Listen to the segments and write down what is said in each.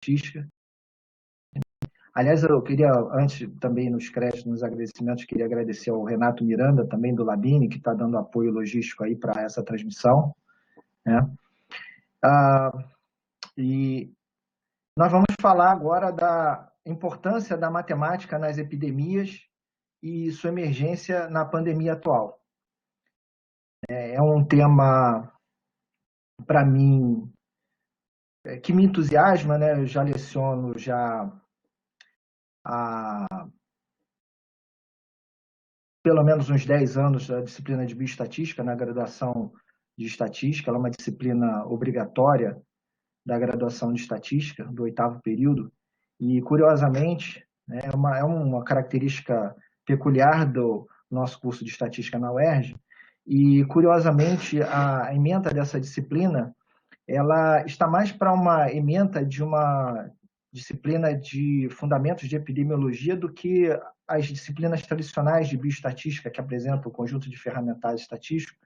estatística. Aliás, eu queria, antes também nos créditos, nos agradecimentos, queria agradecer ao Renato Miranda, também do Labini, que está dando apoio logístico aí para essa transmissão, né? E nós vamos falar agora da importância da matemática nas epidemias e sua emergência na pandemia atual. É um tema, para mim, que me entusiasma, né? Eu já leciono já há pelo menos uns 10 anos a disciplina de bioestatística na graduação de estatística. Ela é uma disciplina obrigatória da graduação de estatística, do 8º período, e, curiosamente, né, é uma característica peculiar do nosso curso de estatística na UERJ, e, curiosamente, a ementa dessa disciplina ela está mais para uma ementa de uma disciplina de fundamentos de epidemiologia do que as disciplinas tradicionais de bioestatística, que apresentam o conjunto de ferramentais estatísticos.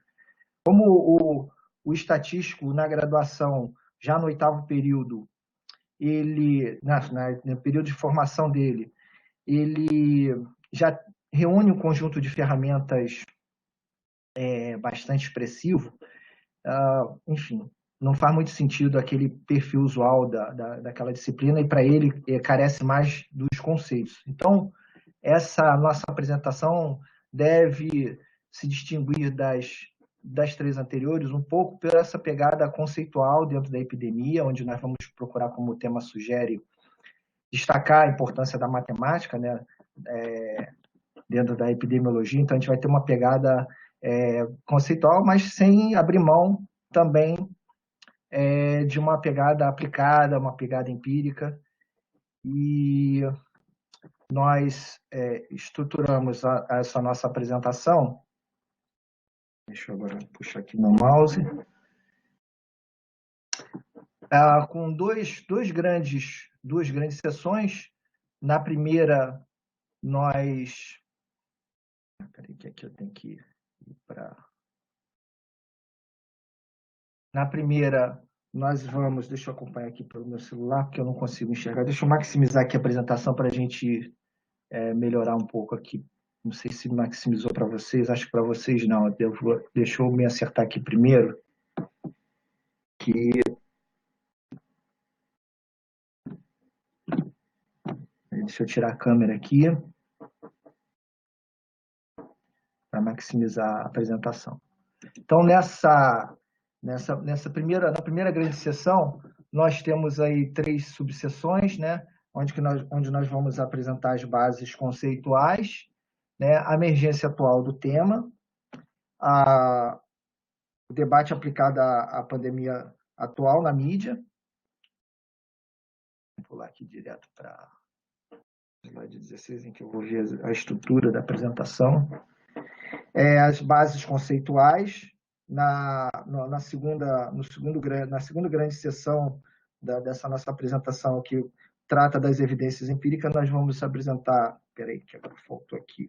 Como o estatístico na graduação, já no 8º período, ele, no período de formação dele, ele já reúne um conjunto de ferramentas bastante expressivo. Enfim, não faz muito sentido aquele perfil usual daquela disciplina, e para ele carece mais dos conceitos. Então, essa nossa apresentação deve se distinguir das 3 anteriores um pouco por essa pegada conceitual dentro da epidemia, onde nós vamos procurar, como o tema sugere, destacar a importância da matemática, né, dentro da epidemiologia. Então, a gente vai ter uma pegada conceitual, mas sem abrir mão também de uma pegada aplicada, uma pegada empírica. E nós estruturamos essa nossa apresentação. Deixa eu agora puxar aqui meu mouse. Com duas grandes sessões. Na primeira, nós... Peraí, que aqui eu tenho que ir para... Na primeira, nós vamos... Deixa eu acompanhar aqui pelo meu celular, porque eu não consigo enxergar. Deixa eu maximizar aqui a apresentação para a gente melhorar um pouco aqui. Não sei se maximizou para vocês, acho que para vocês não. Deixa eu me acertar aqui primeiro. Deixa eu tirar a câmera aqui para maximizar a apresentação. Então, na primeira grande sessão, nós temos aí 3 subseções, né, onde nós vamos apresentar as bases conceituais, né, a emergência atual do tema, o debate aplicado à pandemia atual na mídia. Vou pular aqui direto para o slide 16, em que eu vou ver a estrutura da apresentação. As bases conceituais. Na segunda grande sessão dessa nossa apresentação, que trata das evidências empíricas, nós vamos apresentar... Espera aí, que agora faltou aqui.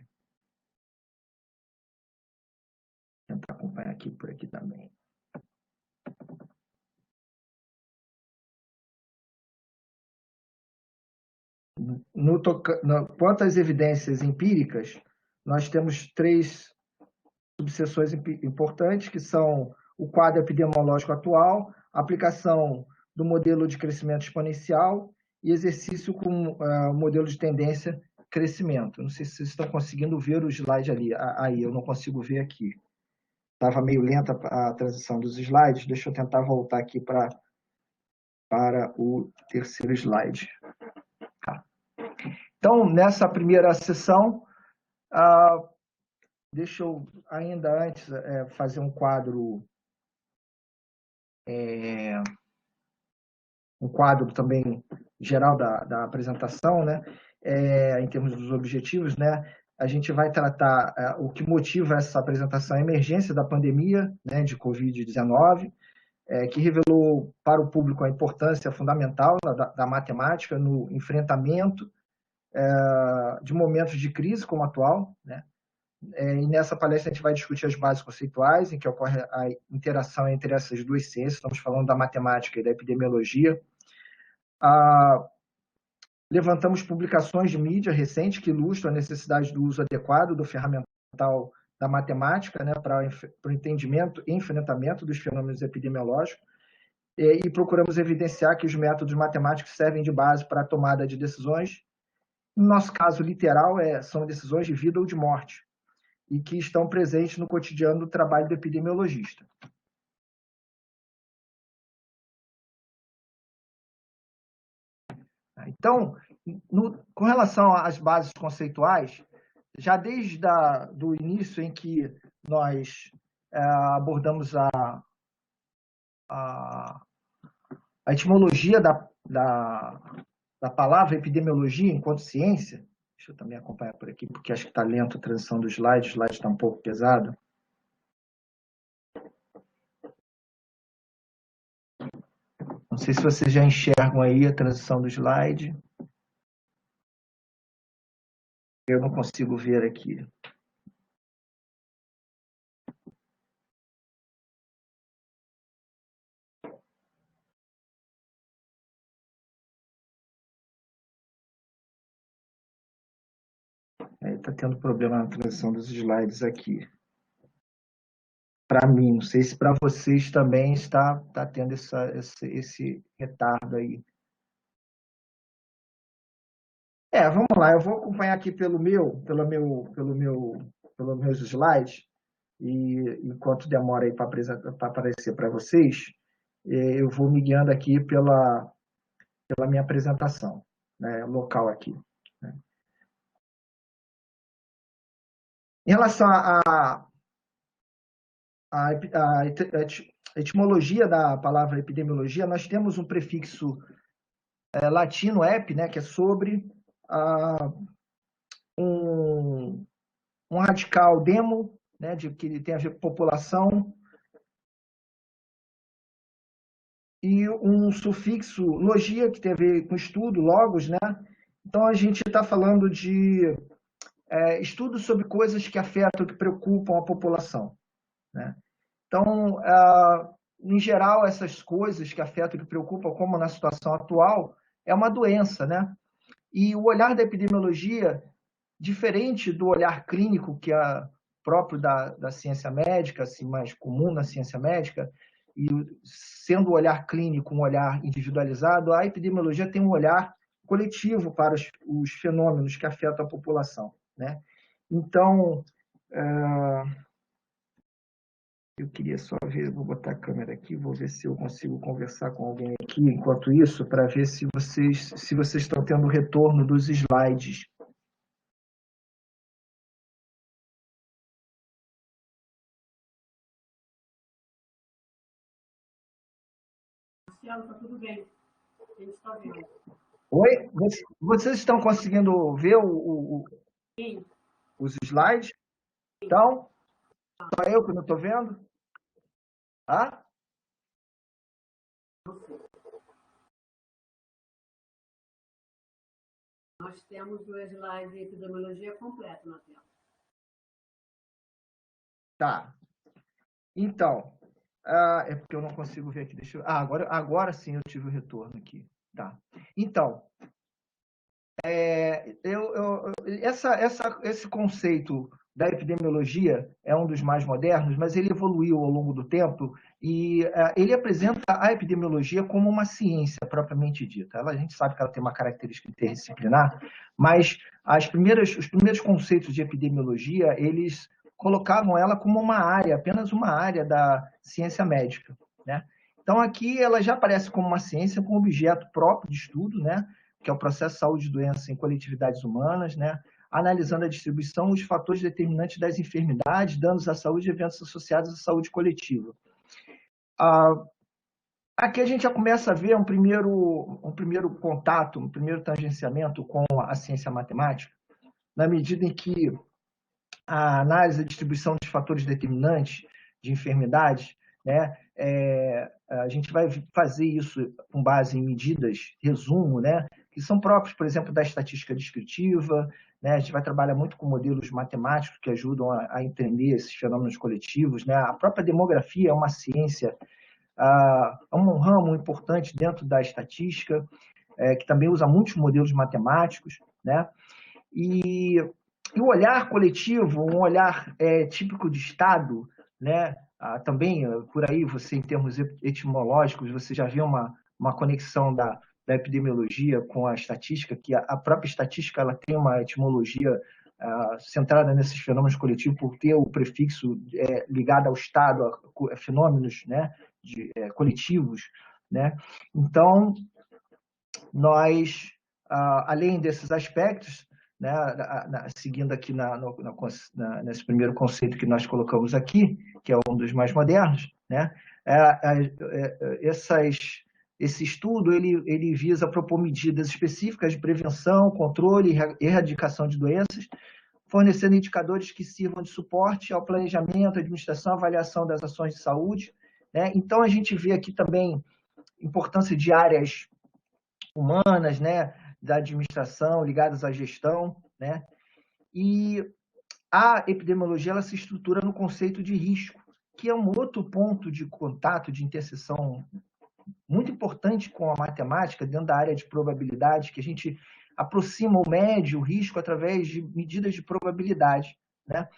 Vou tentar acompanhar aqui por aqui também. Quanto às evidências empíricas, nós temos 3 subseções importantes, que são o quadro epidemiológico atual, a aplicação do modelo de crescimento exponencial e exercício com modelo de tendência crescimento. Não sei se vocês estão conseguindo ver o slide ali. Aí, eu não consigo ver aqui. Estava meio lenta a transição dos slides. Deixa eu tentar voltar aqui para o terceiro slide. Tá. Então, nessa primeira sessão, deixa eu ainda antes fazer um quadro também geral da apresentação, né? Em termos dos objetivos, né? A gente vai tratar o que motiva essa apresentação, a emergência da pandemia, né, de Covid-19, que revelou para o público a importância fundamental da matemática no enfrentamento de momentos de crise como o atual, né? E nessa palestra a gente vai discutir as bases conceituais, em que ocorre a interação entre essas 2 ciências. Estamos falando da matemática e da epidemiologia. Levantamos publicações de mídia recentes que ilustram a necessidade do uso adequado do ferramental da matemática, né, para o entendimento e enfrentamento dos fenômenos epidemiológicos, e procuramos evidenciar que os métodos matemáticos servem de base para a tomada de decisões. No nosso caso literal, são decisões de vida ou de morte, e que estão presentes no cotidiano do trabalho do epidemiologista. Então, com relação às bases conceituais, já desde do início em que nós abordamos a etimologia da palavra epidemiologia enquanto ciência, deixa eu também acompanhar por aqui, porque acho que está lento a transição do slide, o slide está um pouco pesado. Não sei se vocês já enxergam aí a transição do slide. Eu não consigo ver aqui. Está tendo problema na transição dos slides aqui. Para mim, não sei se para vocês também está tendo esse retardo aí. Vamos lá, eu vou acompanhar aqui pelos meus slides, e enquanto demora aí para aparecer para vocês, eu vou me guiando aqui pela minha apresentação, né, local aqui. Né. Em relação à etimologia da palavra epidemiologia, nós temos um prefixo latino, ep, né, que é sobre, um radical demo, né, que tem a ver com população, e um sufixo logia, que tem a ver com estudo, logos, né? Então, a gente está falando de estudos sobre coisas que afetam, que preocupam a população, né? Então, em geral, essas coisas que afetam, que preocupam, como na situação atual, é uma doença, né? E o olhar da epidemiologia, diferente do olhar clínico, que é próprio da ciência médica, assim, mais comum na ciência médica, e sendo o olhar clínico um olhar individualizado, a epidemiologia tem um olhar coletivo para os fenômenos que afetam a população, né? Então, eu queria só ver, vou botar a câmera aqui, vou ver se eu consigo conversar com alguém aqui enquanto isso, para ver se vocês estão tendo retorno dos slides. Marcelo, tá tudo bem. A gente está vendo. Oi? Vocês estão conseguindo ver os slides? Então, só eu que não estou vendo? Ah? Nós temos o slide de epidemiologia completo na tela. Tá. Então, é porque eu não consigo ver aqui. Deixa eu... agora sim eu tive o retorno aqui. Tá. Então, esse conceito da epidemiologia é um dos mais modernos, mas ele evoluiu ao longo do tempo e ele apresenta a epidemiologia como uma ciência propriamente dita. A gente sabe que ela tem uma característica interdisciplinar, mas os primeiros conceitos de epidemiologia, eles colocavam ela como uma área, apenas uma área da ciência médica, né? Então, aqui ela já aparece como uma ciência com objeto próprio de estudo, né? Que é o processo de saúde e doença em coletividades humanas, né? Analisando a distribuição e os fatores determinantes das enfermidades, danos à saúde e eventos associados à saúde coletiva. Aqui a gente já começa a ver um primeiro contato, um primeiro tangenciamento com a ciência matemática, na medida em que a análise da distribuição de fatores determinantes de enfermidades, né, a gente vai fazer isso com base em medidas, resumo, né, que são próprios, por exemplo, da estatística descritiva, né, a gente vai trabalhar muito com modelos matemáticos que ajudam a entender esses fenômenos coletivos, né, a própria demografia é uma ciência, é um ramo importante dentro da estatística, que também usa muitos modelos matemáticos, né? E o olhar coletivo, um olhar típico de Estado, né? Também, por aí, você, em termos etimológicos, você já vê uma conexão da epidemiologia com a estatística, que a própria estatística ela tem uma etimologia centrada nesses fenômenos coletivos por ter o prefixo ligado ao Estado, a fenômenos, né, coletivos, né? Então, nós, além desses aspectos, né, seguindo aqui nesse primeiro conceito que nós colocamos aqui, que é um dos mais modernos, né, esse estudo ele visa propor medidas específicas de prevenção, controle e erradicação de doenças, fornecendo indicadores que sirvam de suporte ao planejamento, administração, avaliação das ações de saúde, né? Então, a gente vê aqui também importância de áreas humanas, né, da administração, ligadas à gestão, né? E a epidemiologia ela se estrutura no conceito de risco, que é um outro ponto de contato, de interseção muito importante com a matemática, dentro da área de probabilidade, que a gente aproxima ou mede o risco através de medidas de probabilidade, né?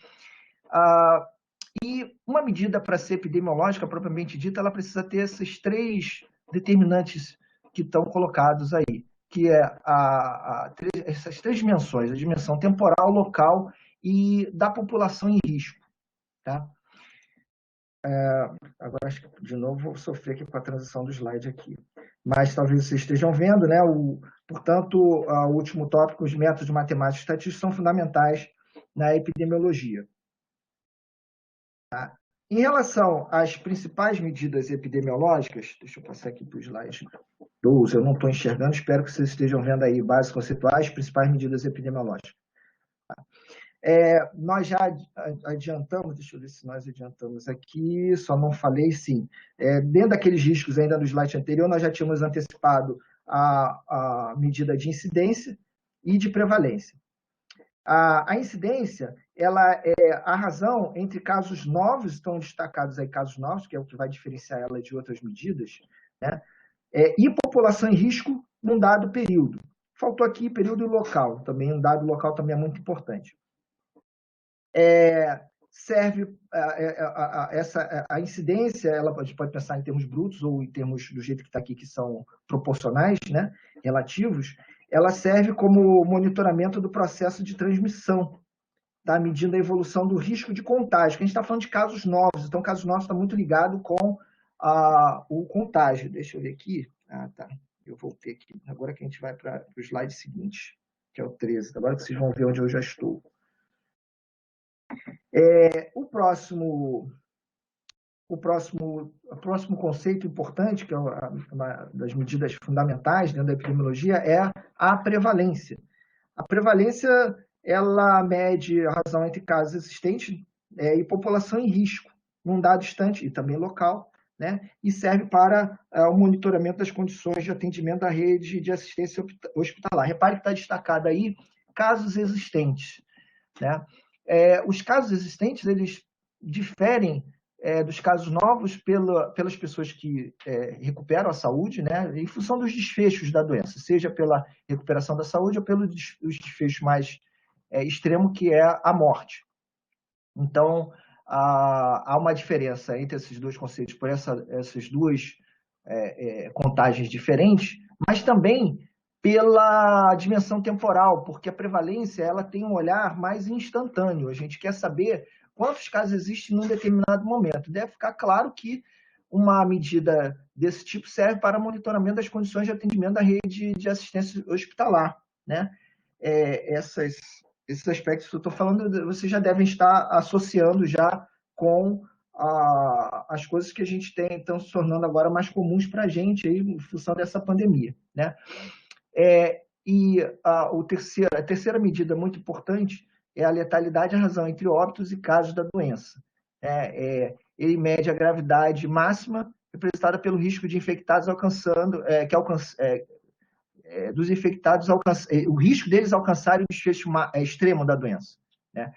E uma medida para ser epidemiológica, propriamente dita, ela precisa ter esses três determinantes que estão colocados aí, que é essas três dimensões, a dimensão temporal, local e da população em risco. Tá? Agora, acho que, de novo, vou sofrer aqui com a transição do slide aqui. Mas talvez vocês estejam vendo, né? Portanto, o último tópico, os métodos matemáticos e estatísticos são fundamentais na epidemiologia. Tá? Em relação às principais medidas epidemiológicas, deixa eu passar aqui para o slide 12, eu não estou enxergando, espero que vocês estejam vendo aí bases conceituais, principais medidas epidemiológicas. Nós já adiantamos, deixa eu ver se nós adiantamos aqui, só não falei, sim. Dentro daqueles riscos ainda no slide anterior, nós já tínhamos antecipado a medida de incidência e de prevalência. A incidência, ela é a razão entre casos novos, estão destacados aí casos novos, que é o que vai diferenciar ela de outras medidas, né? E população em risco num dado período. Faltou aqui período local, também um dado local também é muito importante. Serve a incidência, ela pode pensar em termos brutos ou em termos do jeito que está aqui, que são proporcionais, né, relativos, ela serve como monitoramento do processo de transmissão, tá? Medindo a evolução do risco de contágio, que a gente está falando de casos novos, então casos novos está muito ligado com o contágio. Deixa eu ver aqui. Tá. Eu voltei aqui. Agora que a gente vai para o slide seguinte, que é o 13. Agora que vocês vão ver onde eu já estou. O próximo conceito importante, que é uma das medidas fundamentais dentro da epidemiologia, é a prevalência. A prevalência, ela mede a razão entre casos existentes e população em risco, num dado distante e também local, né? E serve para o monitoramento das condições de atendimento da rede de assistência hospitalar. Repare que está destacado aí casos existentes, né? Os casos existentes, eles diferem dos casos novos pelas pessoas que recuperam a saúde, né, em função dos desfechos da doença, seja pela recuperação da saúde ou pelos desfechos mais extremo, que é a morte. Então, há uma diferença entre esses dois conceitos por essas duas contagens diferentes, mas também pela dimensão temporal, porque a prevalência ela tem um olhar mais instantâneo. A gente quer saber quantos casos existem num determinado momento. Deve ficar claro que uma medida desse tipo serve para monitoramento das condições de atendimento da rede de assistência hospitalar, né? Esses aspectos que eu estou falando, vocês já devem estar associando já com as coisas que a gente tem, estão se tornando agora mais comuns para a gente aí, em função dessa pandemia, né? A terceira medida muito importante é a letalidade à razão entre óbitos e casos da doença. Ele mede a gravidade máxima representada pelo risco de infectados dos infectados o risco deles alcançarem o desfecho extremo da doença, né?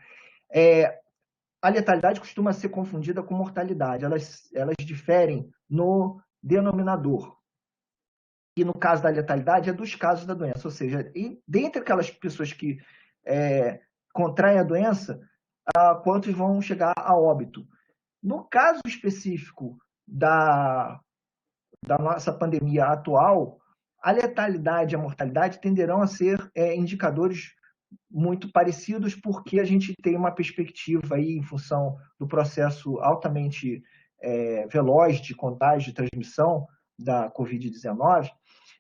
A letalidade costuma ser confundida com mortalidade. Elas diferem no denominador. e no caso da letalidade é dos casos da doença, ou seja, dentre aquelas pessoas que contraem a doença, quantos vão chegar a óbito. No caso específico da nossa pandemia atual, a letalidade e a mortalidade tenderão a ser indicadores muito parecidos, porque a gente tem uma perspectiva aí, em função do processo altamente veloz de contágio e transmissão da Covid-19,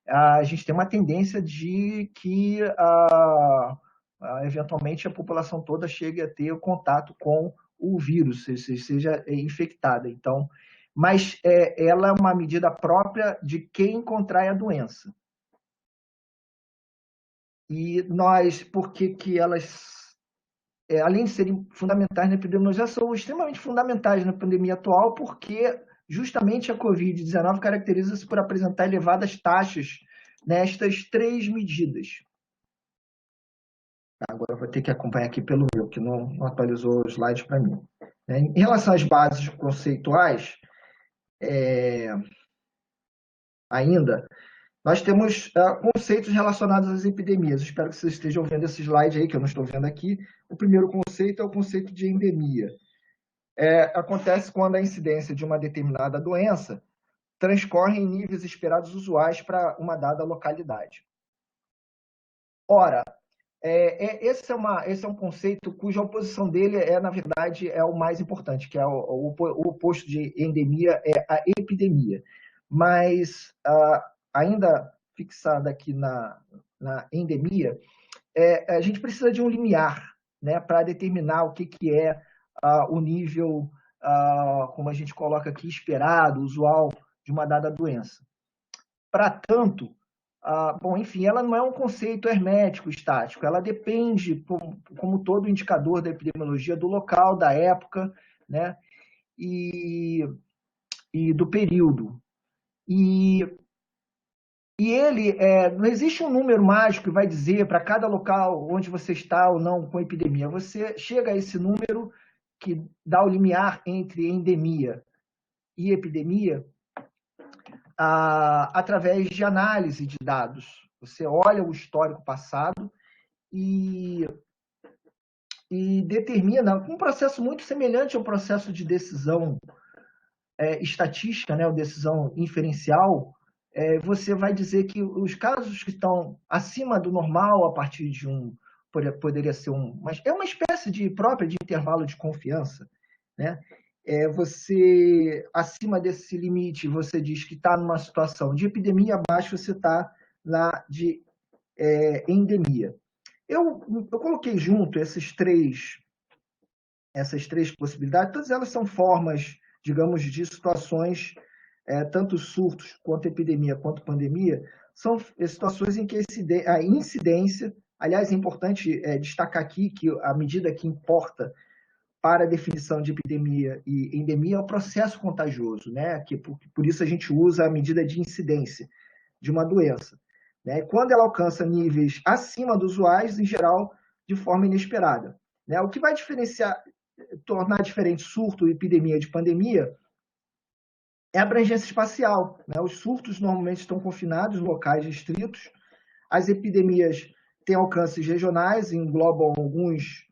a gente tem uma tendência de que eventualmente a população toda chegue a ter contato com o vírus, seja infectada. Então, mas ela é uma medida própria de quem contrai a doença. E nós, por que elas, além de serem fundamentais na epidemiologia, são extremamente fundamentais na pandemia atual, porque justamente a Covid-19 caracteriza-se por apresentar elevadas taxas nestas 3 medidas. Agora eu vou ter que acompanhar aqui pelo meu, que não atualizou os slides para mim. Em relação às bases conceituais, ainda, nós temos conceitos relacionados às epidemias. Espero que vocês estejam vendo esse slide aí, que eu não estou vendo aqui. O primeiro conceito é o conceito de endemia. Acontece quando a incidência de uma determinada doença transcorre em níveis esperados usuais para uma dada localidade. Ora, esse é um conceito cuja oposição dele na verdade, o mais importante, que é o oposto de endemia, é a epidemia. Mas, ainda fixada aqui na endemia, a gente precisa de um limiar, né, para determinar o que é o nível, como a gente coloca aqui, esperado, usual, de uma dada doença. Para tanto, bom, enfim, ela não é um conceito hermético, estático, ela depende, como todo indicador da epidemiologia, do local, da época, né, e do período. E ele, não existe um número mágico que vai dizer para cada local onde você está ou não com epidemia. Você chega a esse número que dá o limiar entre endemia e epidemia através de análise de dados. Você olha o histórico passado e determina, um processo muito semelhante ao processo de decisão estatística, né, ou decisão inferencial, você vai dizer que os casos que estão acima do normal, a partir de poderia ser mas é uma espécie de própria de intervalo de confiança, né? Você, acima desse limite, você diz que está numa situação de epidemia, abaixo você está na de endemia. Eu coloquei junto essas três possibilidades, todas elas são formas, digamos, de situações, tanto surtos, quanto epidemia, quanto pandemia, são situações em que a incidência, aliás, é importante destacar aqui que a medida que importa para a definição de epidemia e endemia é o processo contagioso, né? Que por isso a gente usa a medida de incidência de uma doença, né? Quando ela alcança níveis acima dos usuais, em geral, de forma inesperada, né? O que vai tornar diferente surto, epidemia de pandemia é a abrangência espacial, né? Os surtos normalmente estão confinados em locais restritos, as epidemias têm alcances regionais, englobam alguns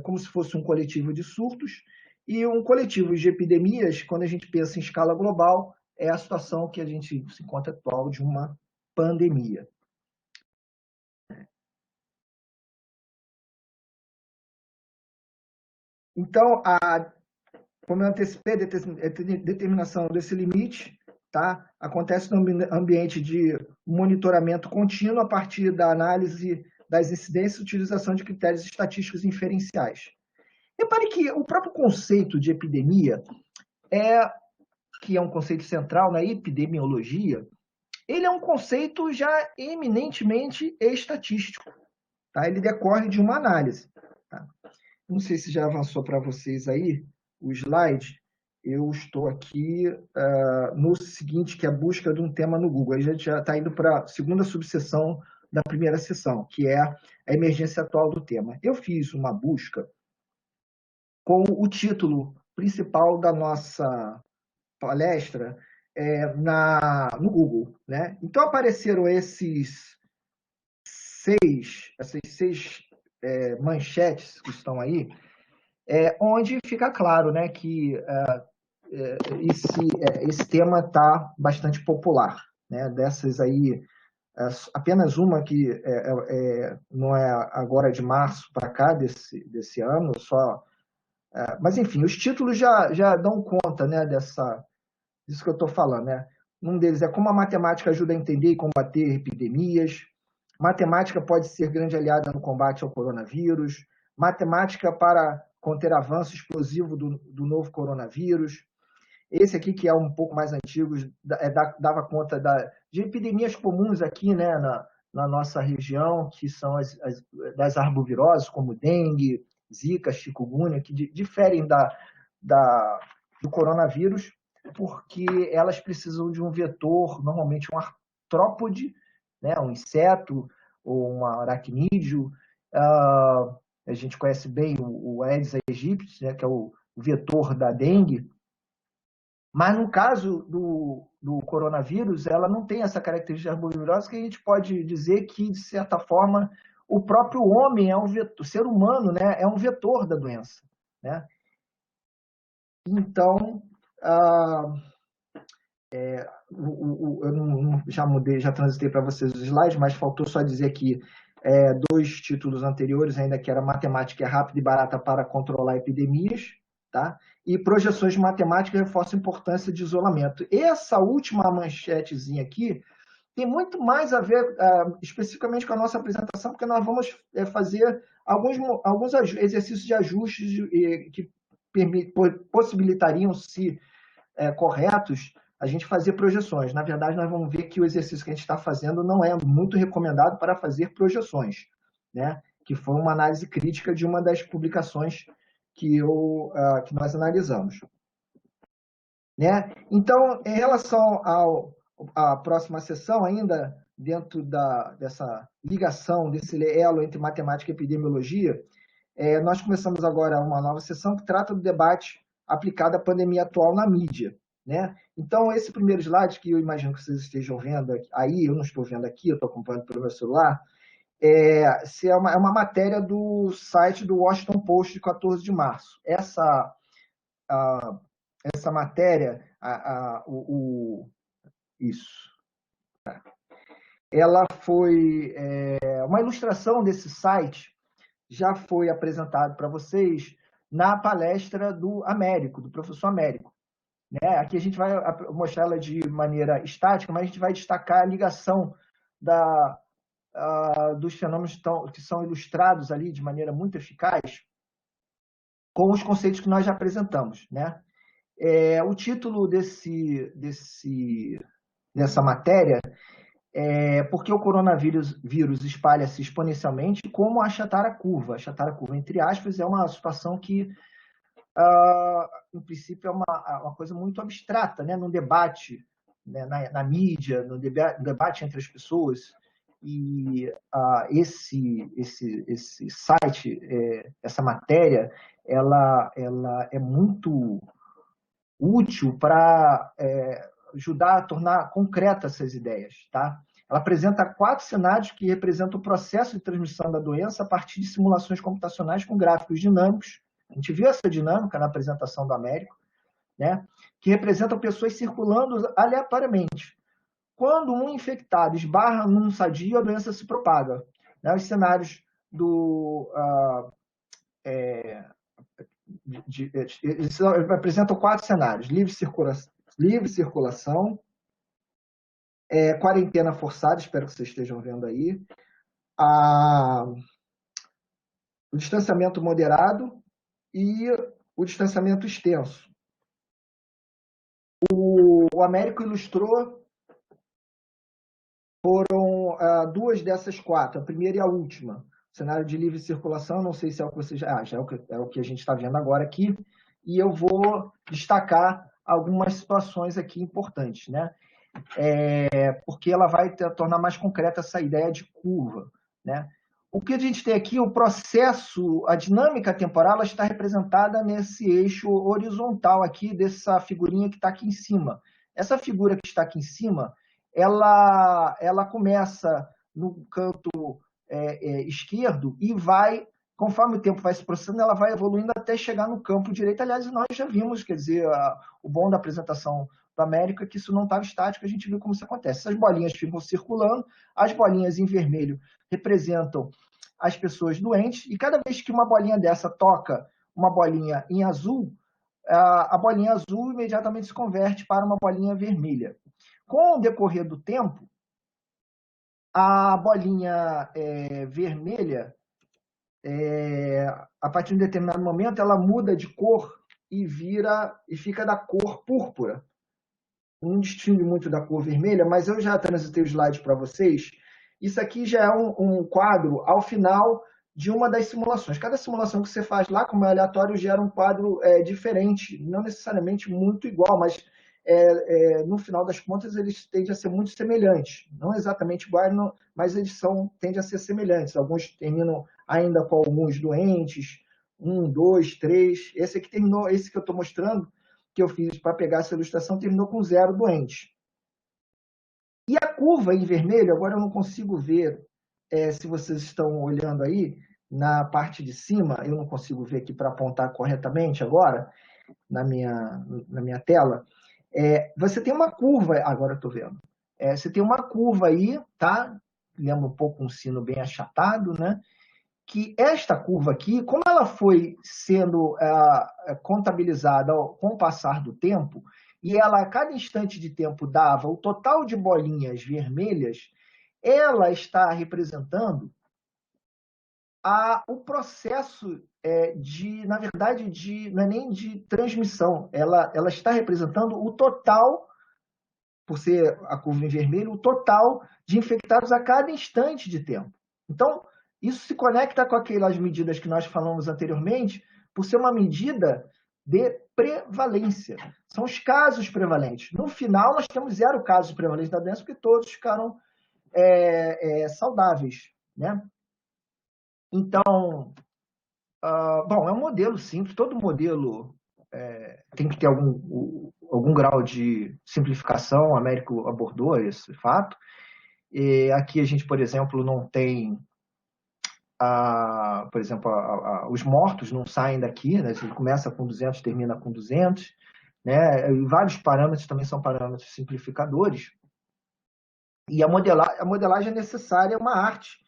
como se fosse um coletivo de surtos, e um coletivo de epidemias, quando a gente pensa em escala global, é a situação que a gente se encontra atual de uma pandemia. Então, como eu antecipei, a determinação desse limite, tá, acontece no ambiente de monitoramento contínuo a partir da análise das incidências e utilização de critérios estatísticos inferenciais. Repare que o próprio conceito de epidemia, que é um conceito central na epidemiologia, ele é um conceito já eminentemente estatístico. Tá? Ele decorre de uma análise. Tá? Não sei se já avançou para vocês aí o slide. Eu estou aqui no seguinte, que é a busca de um tema no Google. A gente já está indo para a segunda subseção da primeira sessão, que é a emergência atual do tema. Eu fiz uma busca com o título principal da nossa palestra, no Google, né? Então apareceram essas seis manchetes que estão aí, onde fica claro, né, que esse tema está bastante popular, né? Dessas aí, apenas uma que não é agora de março para cá desse ano, mas enfim, os títulos já dão conta, né, disso que eu estou falando, né? Um deles é como a matemática ajuda a entender e combater epidemias. Matemática pode ser grande aliada no combate ao coronavírus. Matemática para conter avanço explosivo do novo coronavírus. Esse aqui, que é um pouco mais antigo, dava conta de epidemias comuns aqui, né, na nossa região, que são das arboviroses, como dengue, zika, chikungunya, que diferem do coronavírus, porque elas precisam de um vetor, normalmente um artrópode, né, um inseto ou um aracnídeo. A gente conhece bem o Aedes aegypti, né, que é o vetor da dengue. Mas no caso do coronavírus, ela não tem essa característica arbovirose, que a gente pode dizer que, de certa forma, o próprio homem é um vetor, o ser humano, né, é um vetor da doença, né? Então, eu já mudei, já transitei para vocês os slides, mas faltou só dizer aqui dois títulos anteriores, ainda que era Matemática rápida e barata para controlar epidemias, tá? E projeções matemáticas reforçam a importância de isolamento. Essa última manchetezinha aqui tem muito mais a ver especificamente com a nossa apresentação, porque nós vamos fazer alguns exercícios de ajustes que possibilitariam, se corretos, a gente fazer projeções. Na verdade, nós vamos ver que o exercício que a gente está fazendo não é muito recomendado para fazer projeções, né? Que foi uma análise crítica de uma das publicações que nós analisamos. Né? Então, em relação à próxima sessão, ainda dentro dessa ligação, desse elo entre matemática e epidemiologia, nós começamos agora uma nova sessão que trata do debate aplicado à pandemia atual na mídia. Né? Então, esse primeiro slide, que eu imagino que vocês estejam vendo aí, eu não estou vendo aqui, eu estou acompanhando pelo meu celular, é uma matéria do site do Washington Post de 14 de março. Essa matéria, isso, ela foi uma ilustração desse site, já foi apresentado para vocês na palestra do professor Américo. Né? Aqui a gente vai mostrar ela de maneira estática, mas a gente vai destacar a ligação dos fenômenos que são ilustrados ali de maneira muito eficaz com os conceitos que nós já apresentamos. Né? O título dessa matéria é porque o coronavírus espalha-se exponencialmente, como achatar a curva. Achatar a curva, entre aspas, é uma situação que, em princípio, é uma coisa muito abstrata, né? Num debate, né? na mídia, no debate entre as pessoas. E esse site, essa matéria, ela é muito útil para ajudar a tornar concretas essas ideias. Tá? Ela apresenta 4 cenários que representam o processo de transmissão da doença a partir de simulações computacionais com gráficos dinâmicos. A gente viu essa dinâmica na apresentação do Américo, né? Que representam pessoas circulando aleatoriamente. Quando um infectado esbarra num sadio, a doença se propaga. Né? Os cenários eles apresentam 4 cenários: livre circulação, quarentena forçada, espero que vocês estejam vendo aí, o distanciamento moderado e o distanciamento extenso. O Américo ilustrou, foram 2 dessas 4, a primeira e a última. Cenário de livre circulação, não sei se é o que vocês já é o que a gente está vendo agora aqui, e eu vou destacar algumas situações aqui importantes, né? Porque ela vai tornar mais concreta essa ideia de curva, né? O que a gente tem aqui, o processo, a dinâmica temporal, ela está representada nesse eixo horizontal aqui, dessa figurinha que está aqui em cima. Essa figura que está aqui em cima, ela começa no canto esquerdo e vai, conforme o tempo vai se processando, ela vai evoluindo até chegar no campo direito. Aliás, nós já vimos, quer dizer, o bom da apresentação do Américo é que isso não estava estático, a gente viu como isso acontece. Essas bolinhas ficam circulando, as bolinhas em vermelho representam as pessoas doentes, e cada vez que uma bolinha dessa toca uma bolinha em azul, a bolinha azul imediatamente se converte para uma bolinha vermelha. Com o decorrer do tempo, a bolinha vermelha, a partir de um determinado momento, ela muda de cor e fica da cor púrpura. Não distingue muito da cor vermelha, mas eu já transitei o slide para vocês. Isso aqui já é um quadro ao final de uma das simulações. Cada simulação que você faz lá, como é aleatório, gera um quadro diferente, não necessariamente muito igual, mas no final das contas eles tendem a ser muito semelhantes. Não exatamente iguais, mas eles tendem a ser semelhantes. Alguns terminam ainda com alguns doentes, 1, 2, 3. Esse aqui terminou, esse que eu estou mostrando, que eu fiz para pegar essa ilustração, terminou com 0 doentes. E a curva em vermelho, agora eu não consigo ver se vocês estão olhando aí, na parte de cima, eu não consigo ver aqui para apontar corretamente agora, na minha tela, você tem uma curva, agora eu estou vendo, você tem uma curva aí, tá? Lembra um pouco um sino bem achatado, né? Que esta curva aqui, como ela foi sendo contabilizada com o passar do tempo, e ela a cada instante de tempo dava o total de bolinhas vermelhas, ela está representando o processo na verdade, não é nem de transmissão, ela está representando o total, por ser a curva em vermelho, o total de infectados a cada instante de tempo. Então, isso se conecta com aquelas medidas que nós falamos anteriormente, por ser uma medida de prevalência. São os casos prevalentes. No final, nós temos 0 casos prevalentes da doença, porque todos ficaram saudáveis, né? Então, bom, é um modelo simples, todo modelo tem que ter algum grau de simplificação, o Américo abordou esse fato. E aqui a gente, por exemplo, não tem, por exemplo, os mortos não saem daqui, né? Ele começa com 200, termina com 200, né? E vários parâmetros também são parâmetros simplificadores. E a modelagem é necessária, é uma arte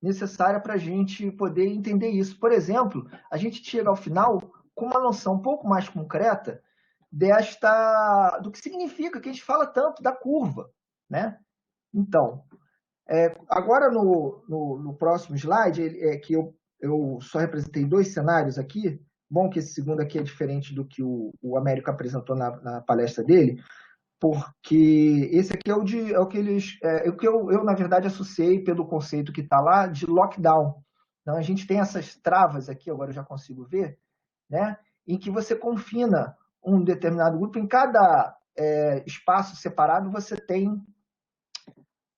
necessária para a gente poder entender isso. Por exemplo, a gente chega ao final com uma noção um pouco mais concreta do que significa, que a gente fala tanto da curva, né? Então, agora no próximo slide, que eu só representei 2 cenários aqui, bom que esse segundo aqui é diferente do que o Américo apresentou na palestra dele, porque esse aqui é o que eu, na verdade, associei pelo conceito que está lá de lockdown. Então, a gente tem essas travas aqui, agora eu já consigo ver, né, em que você confina um determinado grupo, em cada espaço separado você tem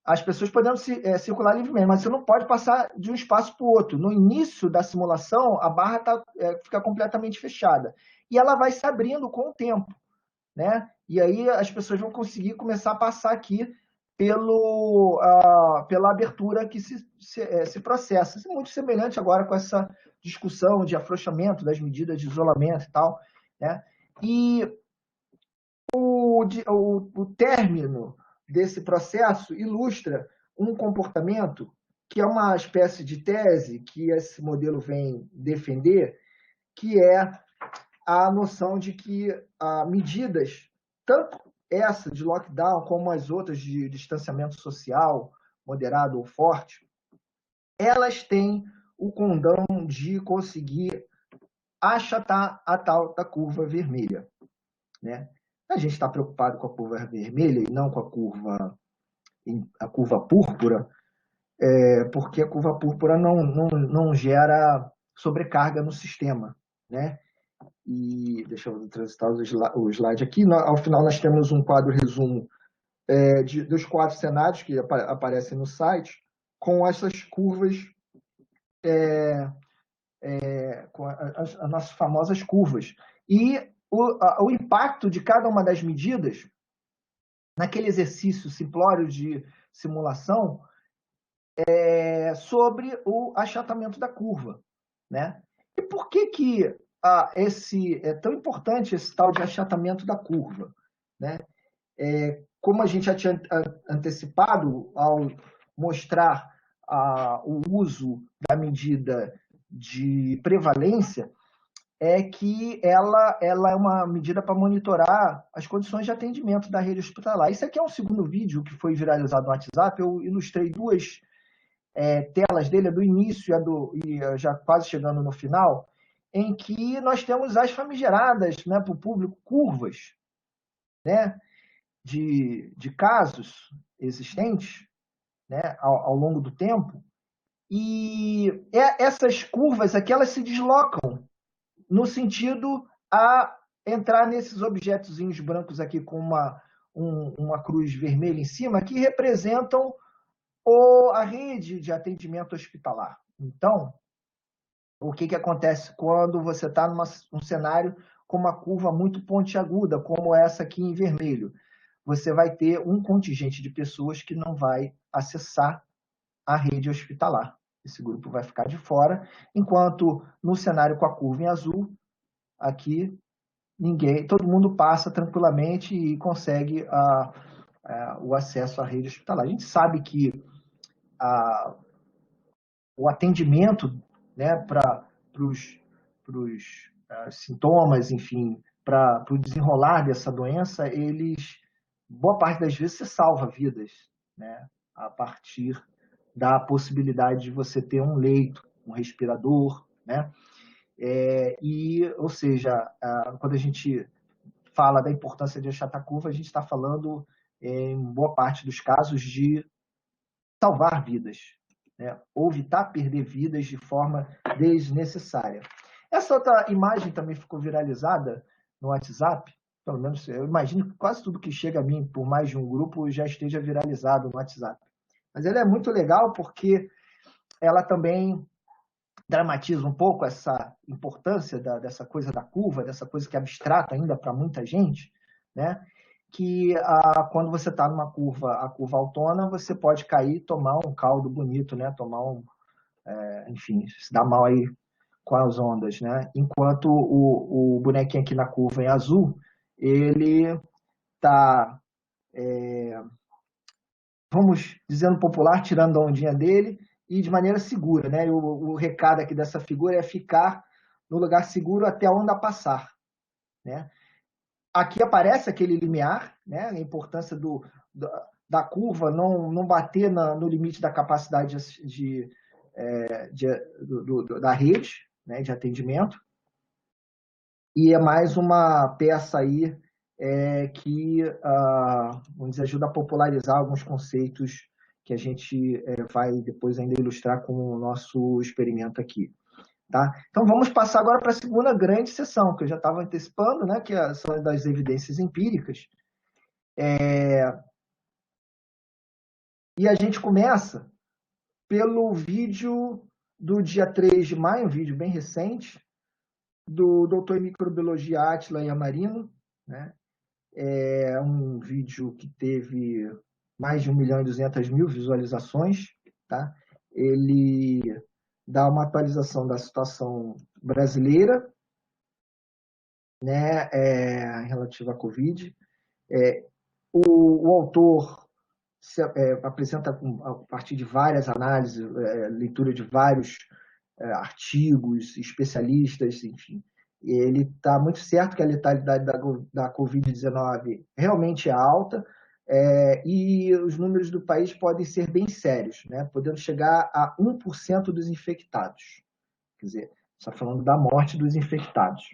as pessoas podendo circular livremente, mas você não pode passar de um espaço para o outro. No início da simulação, a barra fica completamente fechada. E ela vai se abrindo com o tempo, né? E aí as pessoas vão conseguir começar a passar aqui pela abertura que se processa. Isso é muito semelhante agora com essa discussão de afrouxamento das medidas de isolamento e tal, né? E o término desse processo ilustra um comportamento que é uma espécie de tese que esse modelo vem defender, que é a noção de que medidas, tanto essa de lockdown como as outras de distanciamento social, moderado ou forte, elas têm o condão de conseguir achatar a tal da curva vermelha, né? A gente está preocupado com a curva vermelha e não com a curva púrpura, porque a curva púrpura não gera sobrecarga no sistema, né? E deixa eu transitar o slide aqui. Ao final, nós temos um quadro resumo dos 4 cenários que aparecem no site, com essas curvas, com as nossas famosas curvas. E o impacto de cada uma das medidas naquele exercício simplório de simulação, sobre o achatamento da curva, né? E por que é tão importante esse tal de achatamento da curva, né? Como a gente já tinha antecipado ao mostrar o uso da medida de prevalência, é que ela é uma medida para monitorar as condições de atendimento da rede hospitalar. Isso aqui é um segundo vídeo que foi viralizado no WhatsApp. Eu ilustrei duas telas dele, a do início e já quase chegando no final, em que nós temos as famigeradas, né, para o público, curvas, né, de casos existentes, né, ao longo do tempo, e essas curvas aqui, elas se deslocam no sentido a entrar nesses objetozinhos brancos aqui com uma cruz vermelha em cima, que representam a rede de atendimento hospitalar. Então, o que acontece quando você está num cenário com uma curva muito pontiaguda, como essa aqui em vermelho? Você vai ter um contingente de pessoas que não vai acessar a rede hospitalar. Esse grupo vai ficar de fora, enquanto no cenário com a curva em azul, aqui todo mundo passa tranquilamente e consegue o acesso à rede hospitalar. A gente sabe que o atendimento, né, para os sintomas, enfim, para o desenrolar dessa doença, boa parte das vezes, você salva vidas, né, a partir da possibilidade de você ter um leito, um respirador, né? Ou seja, quando a gente fala da importância de achatar curva, a gente está falando, em boa parte dos casos, de salvar vidas, né? Ou evitar perder vidas de forma desnecessária. Essa outra imagem também ficou viralizada no WhatsApp, pelo menos eu imagino que quase tudo que chega a mim por mais de um grupo já esteja viralizado no WhatsApp. Mas ela é muito legal porque ela também dramatiza um pouco essa importância dessa coisa da curva, dessa coisa que é abstrata ainda para muita gente, né? Que quando você está numa curva, a curva autona, você pode cair e tomar um caldo bonito, né? Enfim, se dá mal aí com as ondas, né? Enquanto o bonequinho aqui na curva em azul, ele está, vamos dizendo popular, tirando a ondinha dele e de maneira segura, né? O recado aqui dessa figura é ficar no lugar seguro até a onda passar, né? Aqui aparece aquele limiar, né? A importância da curva não bater no limite da capacidade da rede, né, de atendimento. E é mais uma peça aí que vamos dizer, ajuda a popularizar alguns conceitos que a gente vai depois ainda ilustrar com o nosso experimento aqui. Tá? Então, vamos passar agora para a segunda grande sessão, que eu já estava antecipando, né, que são das evidências empíricas. E a gente começa pelo vídeo do dia 3 de maio, um vídeo bem recente, do doutor em microbiologia Átila Yamarino, né? É um vídeo que teve mais de 1.200.000 visualizações, tá? Ele dá uma atualização da situação brasileira, né, relativa à Covid. O autor apresenta a partir de várias análises, leitura de vários artigos, especialistas, enfim. Ele está muito certo que a letalidade da Covid-19 realmente é alta, e os números do país podem ser bem sérios, né, podendo chegar a 1% dos infectados. Quer dizer, está falando da morte dos infectados.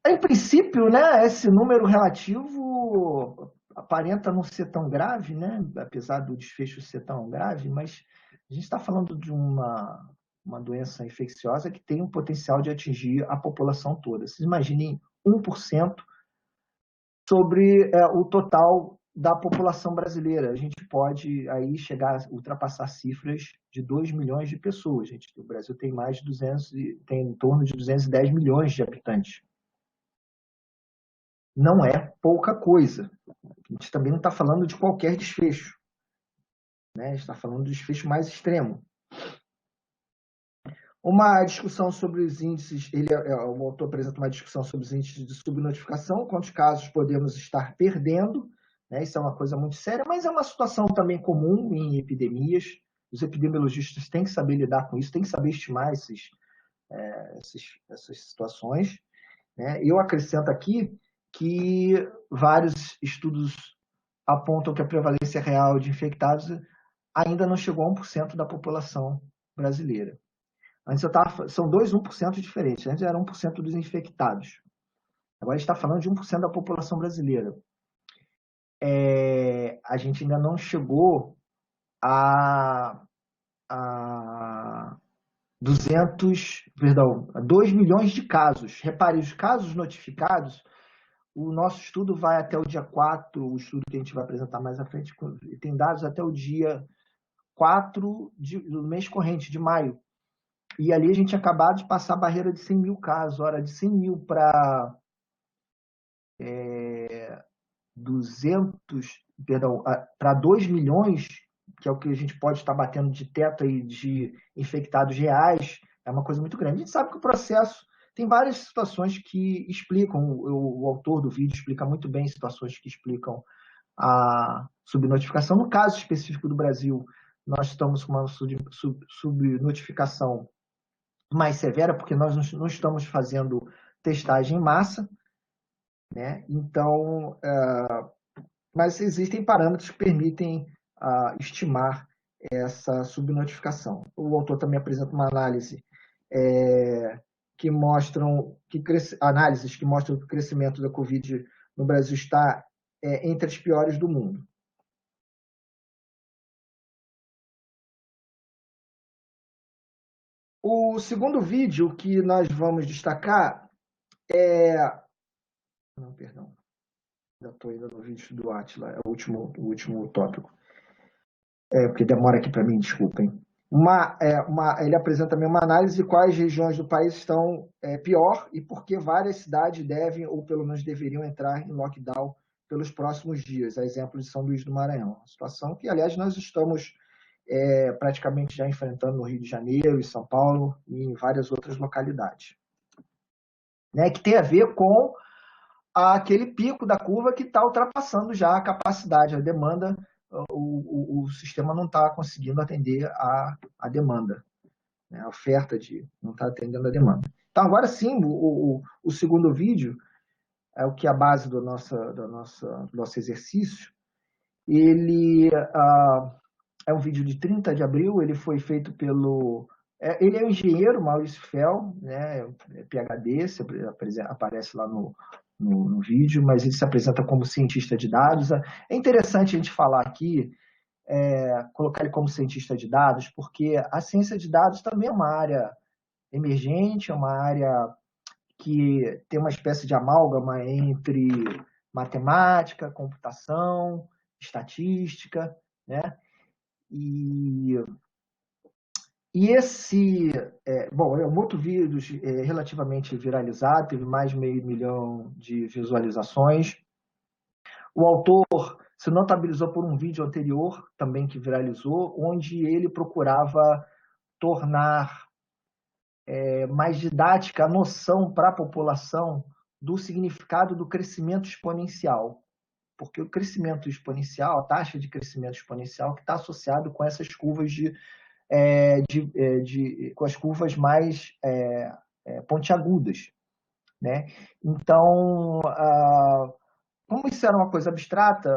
Em princípio, né, esse número relativo aparenta não ser tão grave, né, apesar do desfecho ser tão grave, mas a gente está falando de uma doença infecciosa que tem um potencial de atingir a população toda. Vocês imaginem 1% sobre o total da população brasileira. A gente pode aí ultrapassar cifras de 2 milhões de pessoas. O Brasil tem tem em torno de 210 milhões de habitantes. não é pouca coisa. A gente também não está falando de qualquer desfecho, né? A gente está falando do desfecho mais extremo. Uma discussão sobre os índices, o autor apresenta uma discussão sobre os índices de subnotificação, quantos casos podemos estar perdendo, né? Isso é uma coisa muito séria, mas é uma situação também comum em epidemias. Os epidemiologistas têm que saber lidar com isso, têm que saber estimar essas situações, né? Eu acrescento aqui que vários estudos apontam que a prevalência real de infectados ainda não chegou a 1% da população brasileira. Antes são dois 1% diferentes. Antes era 1% dos infectados. Agora a gente está falando de 1% da população brasileira. A gente ainda não chegou a 2 milhões de casos. Repare, os casos notificados, o nosso estudo vai até o dia 4, o estudo que a gente vai apresentar mais à frente, tem dados até o dia 4 do mês corrente, de maio. E ali a gente tinha acabado de passar a barreira de 100 mil casos. Ora, de 100 mil para 2 milhões, que é o que a gente pode estar batendo de teto aí de infectados reais, é uma coisa muito grande. A gente sabe que o processo tem várias situações que explicam, o autor do vídeo explica muito bem situações que explicam a subnotificação. No caso específico do Brasil, nós estamos com uma subnotificação mais severa, porque nós não estamos fazendo testagem em massa, né? Então, mas existem parâmetros que permitem estimar essa subnotificação. O autor também apresenta uma análise análises que mostram que o crescimento da Covid no Brasil está entre as piores do mundo. O segundo vídeo que nós vamos destacar Não, perdão. Ainda estou ainda no vídeo do Átila, é o último tópico. Porque demora aqui para mim, desculpem. Ele apresenta também uma análise de quais regiões do país estão pior e por que várias cidades devem, ou pelo menos deveriam, entrar em lockdown pelos próximos dias. A exemplo de São Luís do Maranhão. Uma situação que, aliás, nós estamos praticamente já enfrentando no Rio de Janeiro, em São Paulo e em várias outras localidades. Né, que tem a ver com aquele pico da curva que está ultrapassando já a capacidade, a demanda, o sistema não está conseguindo atender a demanda, né? A oferta não está atendendo a demanda. Então, agora sim, o segundo vídeo, é o que é a base do nosso exercício, ele é um vídeo de 30 de abril, ele foi feito pelo... Ele é o engenheiro Maurício Fel, né, PhD, aparece lá no vídeo, mas ele se apresenta como cientista de dados. É interessante a gente falar aqui, colocar ele como cientista de dados, porque a ciência de dados também é uma área emergente, é uma área que tem uma espécie de amálgama entre matemática, computação, estatística, né? E esse, é um outro vídeo relativamente viralizado, teve mais de 500 mil de visualizações. O autor se notabilizou por um vídeo anterior, também que viralizou, onde ele procurava tornar mais didática a noção para a população do significado do crescimento exponencial. Porque o crescimento exponencial, a taxa de crescimento exponencial, que está associado com essas curvas com as curvas mais pontiagudas, né? Então, como isso era uma coisa abstrata,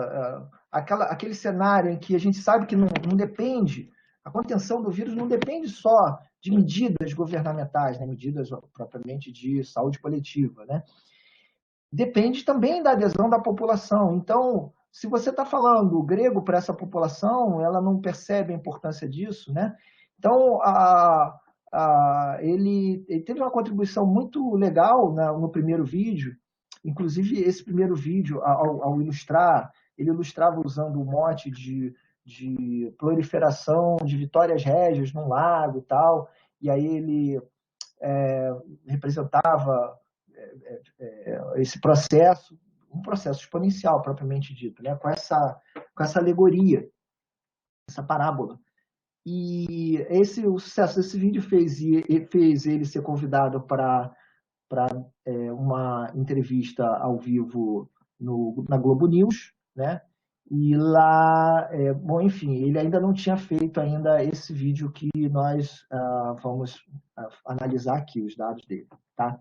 aquele cenário em que a gente sabe que não depende, a contenção do vírus não depende só de medidas governamentais, né? Medidas propriamente de saúde coletiva, né? Depende também da adesão da população. Então, se você está falando grego para essa população, ela não percebe a importância disso, né? Então, ele teve uma contribuição muito legal no primeiro vídeo. Inclusive, esse primeiro vídeo, ao ilustrar, ele ilustrava usando o mote de proliferação de vitórias régias num lago e tal. E aí ele representava esse processo, um processo exponencial, propriamente dito, né? Com essa alegoria, essa parábola. E o sucesso desse vídeo fez ele ser convidado para uma entrevista ao vivo na Globo News, né? E lá, bom, enfim, ele ainda não tinha feito ainda esse vídeo que nós vamos analisar aqui, os dados dele, tá?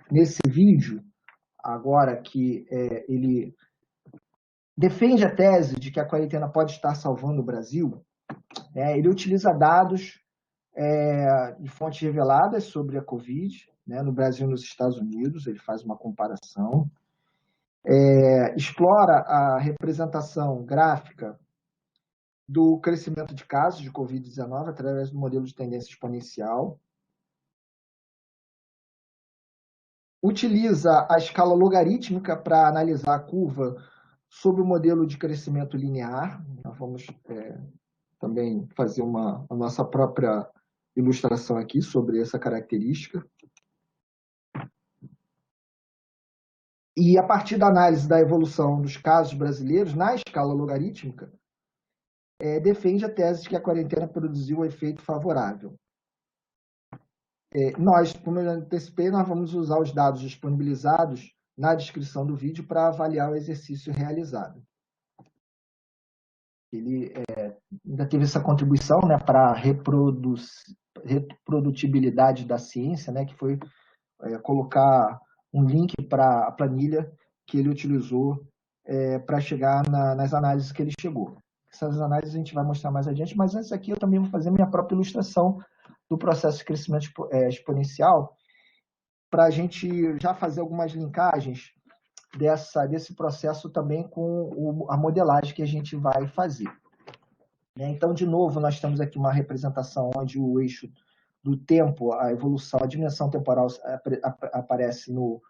Nesse vídeo, agora que ele defende a tese de que a quarentena pode estar salvando o Brasil, ele utiliza dados de fontes reveladas sobre a Covid, né, no Brasil e nos Estados Unidos, ele faz uma comparação, explora a representação gráfica do crescimento de casos de Covid-19 através do modelo de tendência exponencial, utiliza a escala logarítmica para analisar a curva sob o modelo de crescimento linear. Nós vamos também fazer a nossa própria ilustração aqui sobre essa característica. E a partir da análise da evolução dos casos brasileiros na escala logarítmica, defende a tese de que a quarentena produziu um efeito favorável. Nós, como eu antecipei, nós vamos usar os dados disponibilizados na descrição do vídeo para avaliar o exercício realizado. Ele ainda teve essa contribuição, né, para a reprodutibilidade da ciência, né, que foi colocar um link para a planilha que ele utilizou para chegar nas análises que ele chegou. Essas análises a gente vai mostrar mais adiante, mas antes aqui eu também vou fazer minha própria ilustração do processo de crescimento exponencial, para a gente já fazer algumas linkagens desse processo também com a modelagem que a gente vai fazer. Então, de novo, nós temos aqui uma representação onde o eixo do tempo, a evolução, a dimensão temporal aparece no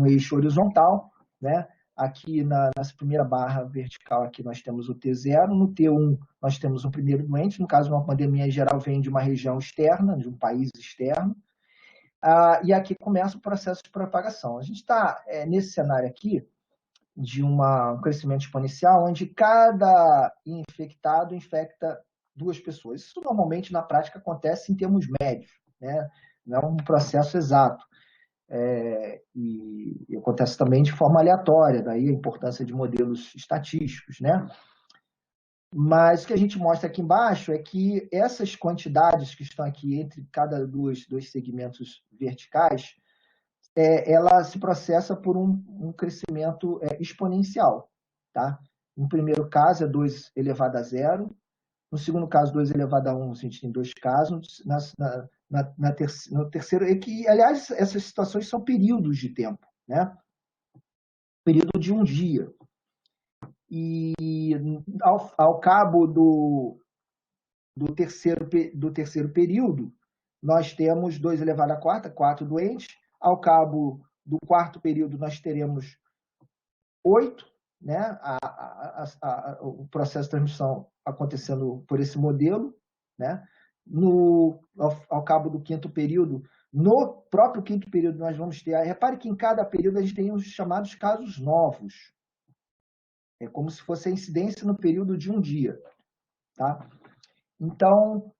eixo horizontal, né? Aqui nessa primeira barra vertical aqui nós temos o T0, no T1 nós temos o primeiro doente, no caso uma pandemia em geral vem de uma região externa, de um país externo, e aqui começa o processo de propagação. A gente está nesse cenário aqui de um crescimento exponencial, onde cada infectado infecta 2 pessoas. Isso normalmente na prática acontece em termos médios, né? Não é um processo exato. E acontece também de forma aleatória, daí a importância de modelos estatísticos, né? Mas o que a gente mostra aqui embaixo é que essas quantidades que estão aqui entre cada dois segmentos verticais, ela se processa por um crescimento exponencial, tá? No primeiro caso é 2 elevado a 0, no segundo caso 2 elevado a 1, a gente tem 2 casos, no terceiro, que, aliás, essas situações são períodos de tempo, né? Período de um dia. E ao cabo do terceiro período, nós temos 2 elevado a 4, 4 doentes. Ao cabo do quarto período, nós teremos 8, né? O processo de transmissão acontecendo por esse modelo, né? Ao cabo do quinto período, no próprio quinto período, nós vamos ter... Repare que em cada período a gente tem os chamados casos novos. É como se fosse a incidência no período de um dia, tá? Então,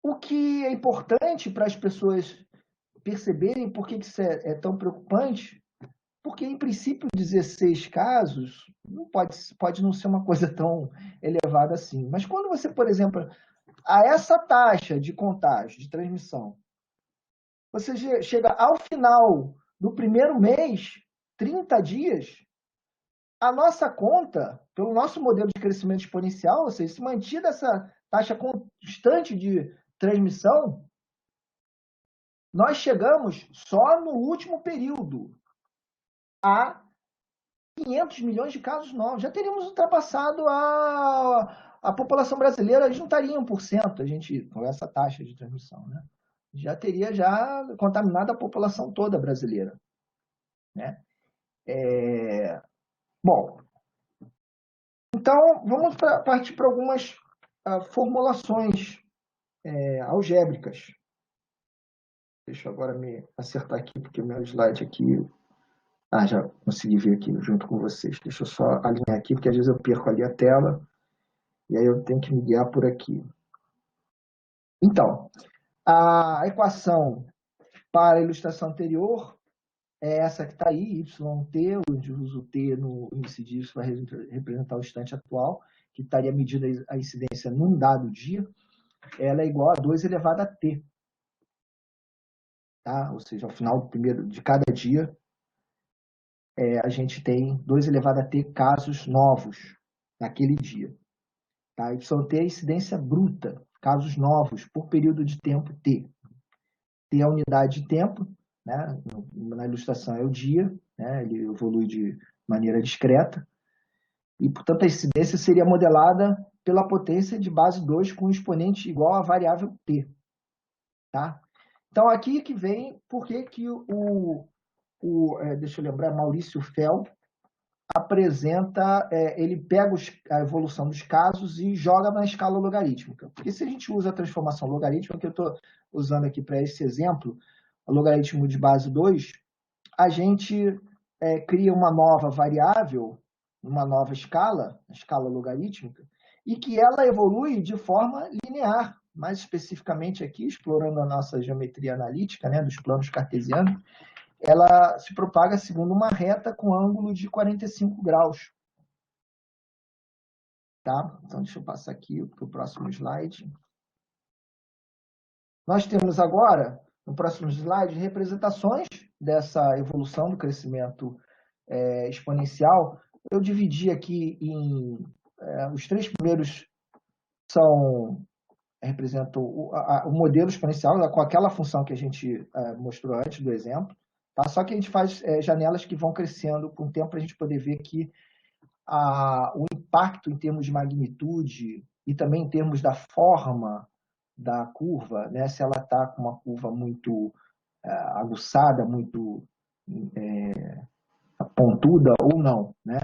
o que é importante para as pessoas perceberem por que isso é tão preocupante, porque, em princípio, 16 casos não pode não ser uma coisa tão elevada assim. Mas quando você, por exemplo, a essa taxa de contágio, de transmissão, você chega ao final do primeiro mês, 30 dias, a nossa conta, pelo nosso modelo de crescimento exponencial, ou seja, se mantida essa taxa constante de transmissão, nós chegamos só no último período a 500 milhões de casos novos. Já teríamos ultrapassado a população brasileira, a gente não estaria em 1%, a gente, com essa taxa de transmissão, né? Já teria contaminado a população toda brasileira, né? Bom, então vamos partir para algumas formulações algébricas. Deixa eu agora me acertar aqui, porque o meu slide aqui... já consegui ver aqui junto com vocês. Deixa eu só alinhar aqui, porque às vezes eu perco ali a tela, e aí eu tenho que me guiar por aqui. Então, a equação para a ilustração anterior é essa que está aí, YT, onde eu uso T no índice disso vai representar o instante atual, que estaria medida a incidência num dado dia, ela é igual a 2 elevado a T. Tá? Ou seja, ao final de cada dia, a gente tem 2 elevado a T casos novos naquele dia. Tá? YT é a incidência bruta, casos novos, por período de tempo T. T é a unidade de tempo, né? Na ilustração é o dia, né? Ele evolui de maneira discreta, e, portanto, a incidência seria modelada pela potência de base 2 com um expoente igual à variável t. Tá? Então, aqui que vem por que deixa eu lembrar, Maurício Fel apresenta, ele pega a evolução dos casos e joga na escala logarítmica. Porque se a gente usa a transformação logarítmica, que eu estou usando aqui para esse exemplo, o logaritmo de base 2, a gente cria uma nova variável, uma nova escala, a escala logarítmica, e que ela evolui de forma linear. Mais especificamente aqui, explorando a nossa geometria analítica, né, dos planos cartesianos, ela se propaga segundo uma reta com ângulo de 45 graus. Tá? Então, deixa eu passar aqui para o próximo slide. Nós temos agora, no próximo slide, representações dessa evolução do crescimento exponencial. Eu dividi aqui em... os 3 primeiros representam o modelo exponencial com aquela função que a gente mostrou antes do exemplo. Tá? Só que a gente faz janelas que vão crescendo com o tempo para a gente poder ver que o impacto em termos de magnitude e também em termos da forma da curva, né? Se ela está com uma curva muito aguçada, muito pontuda ou não, né?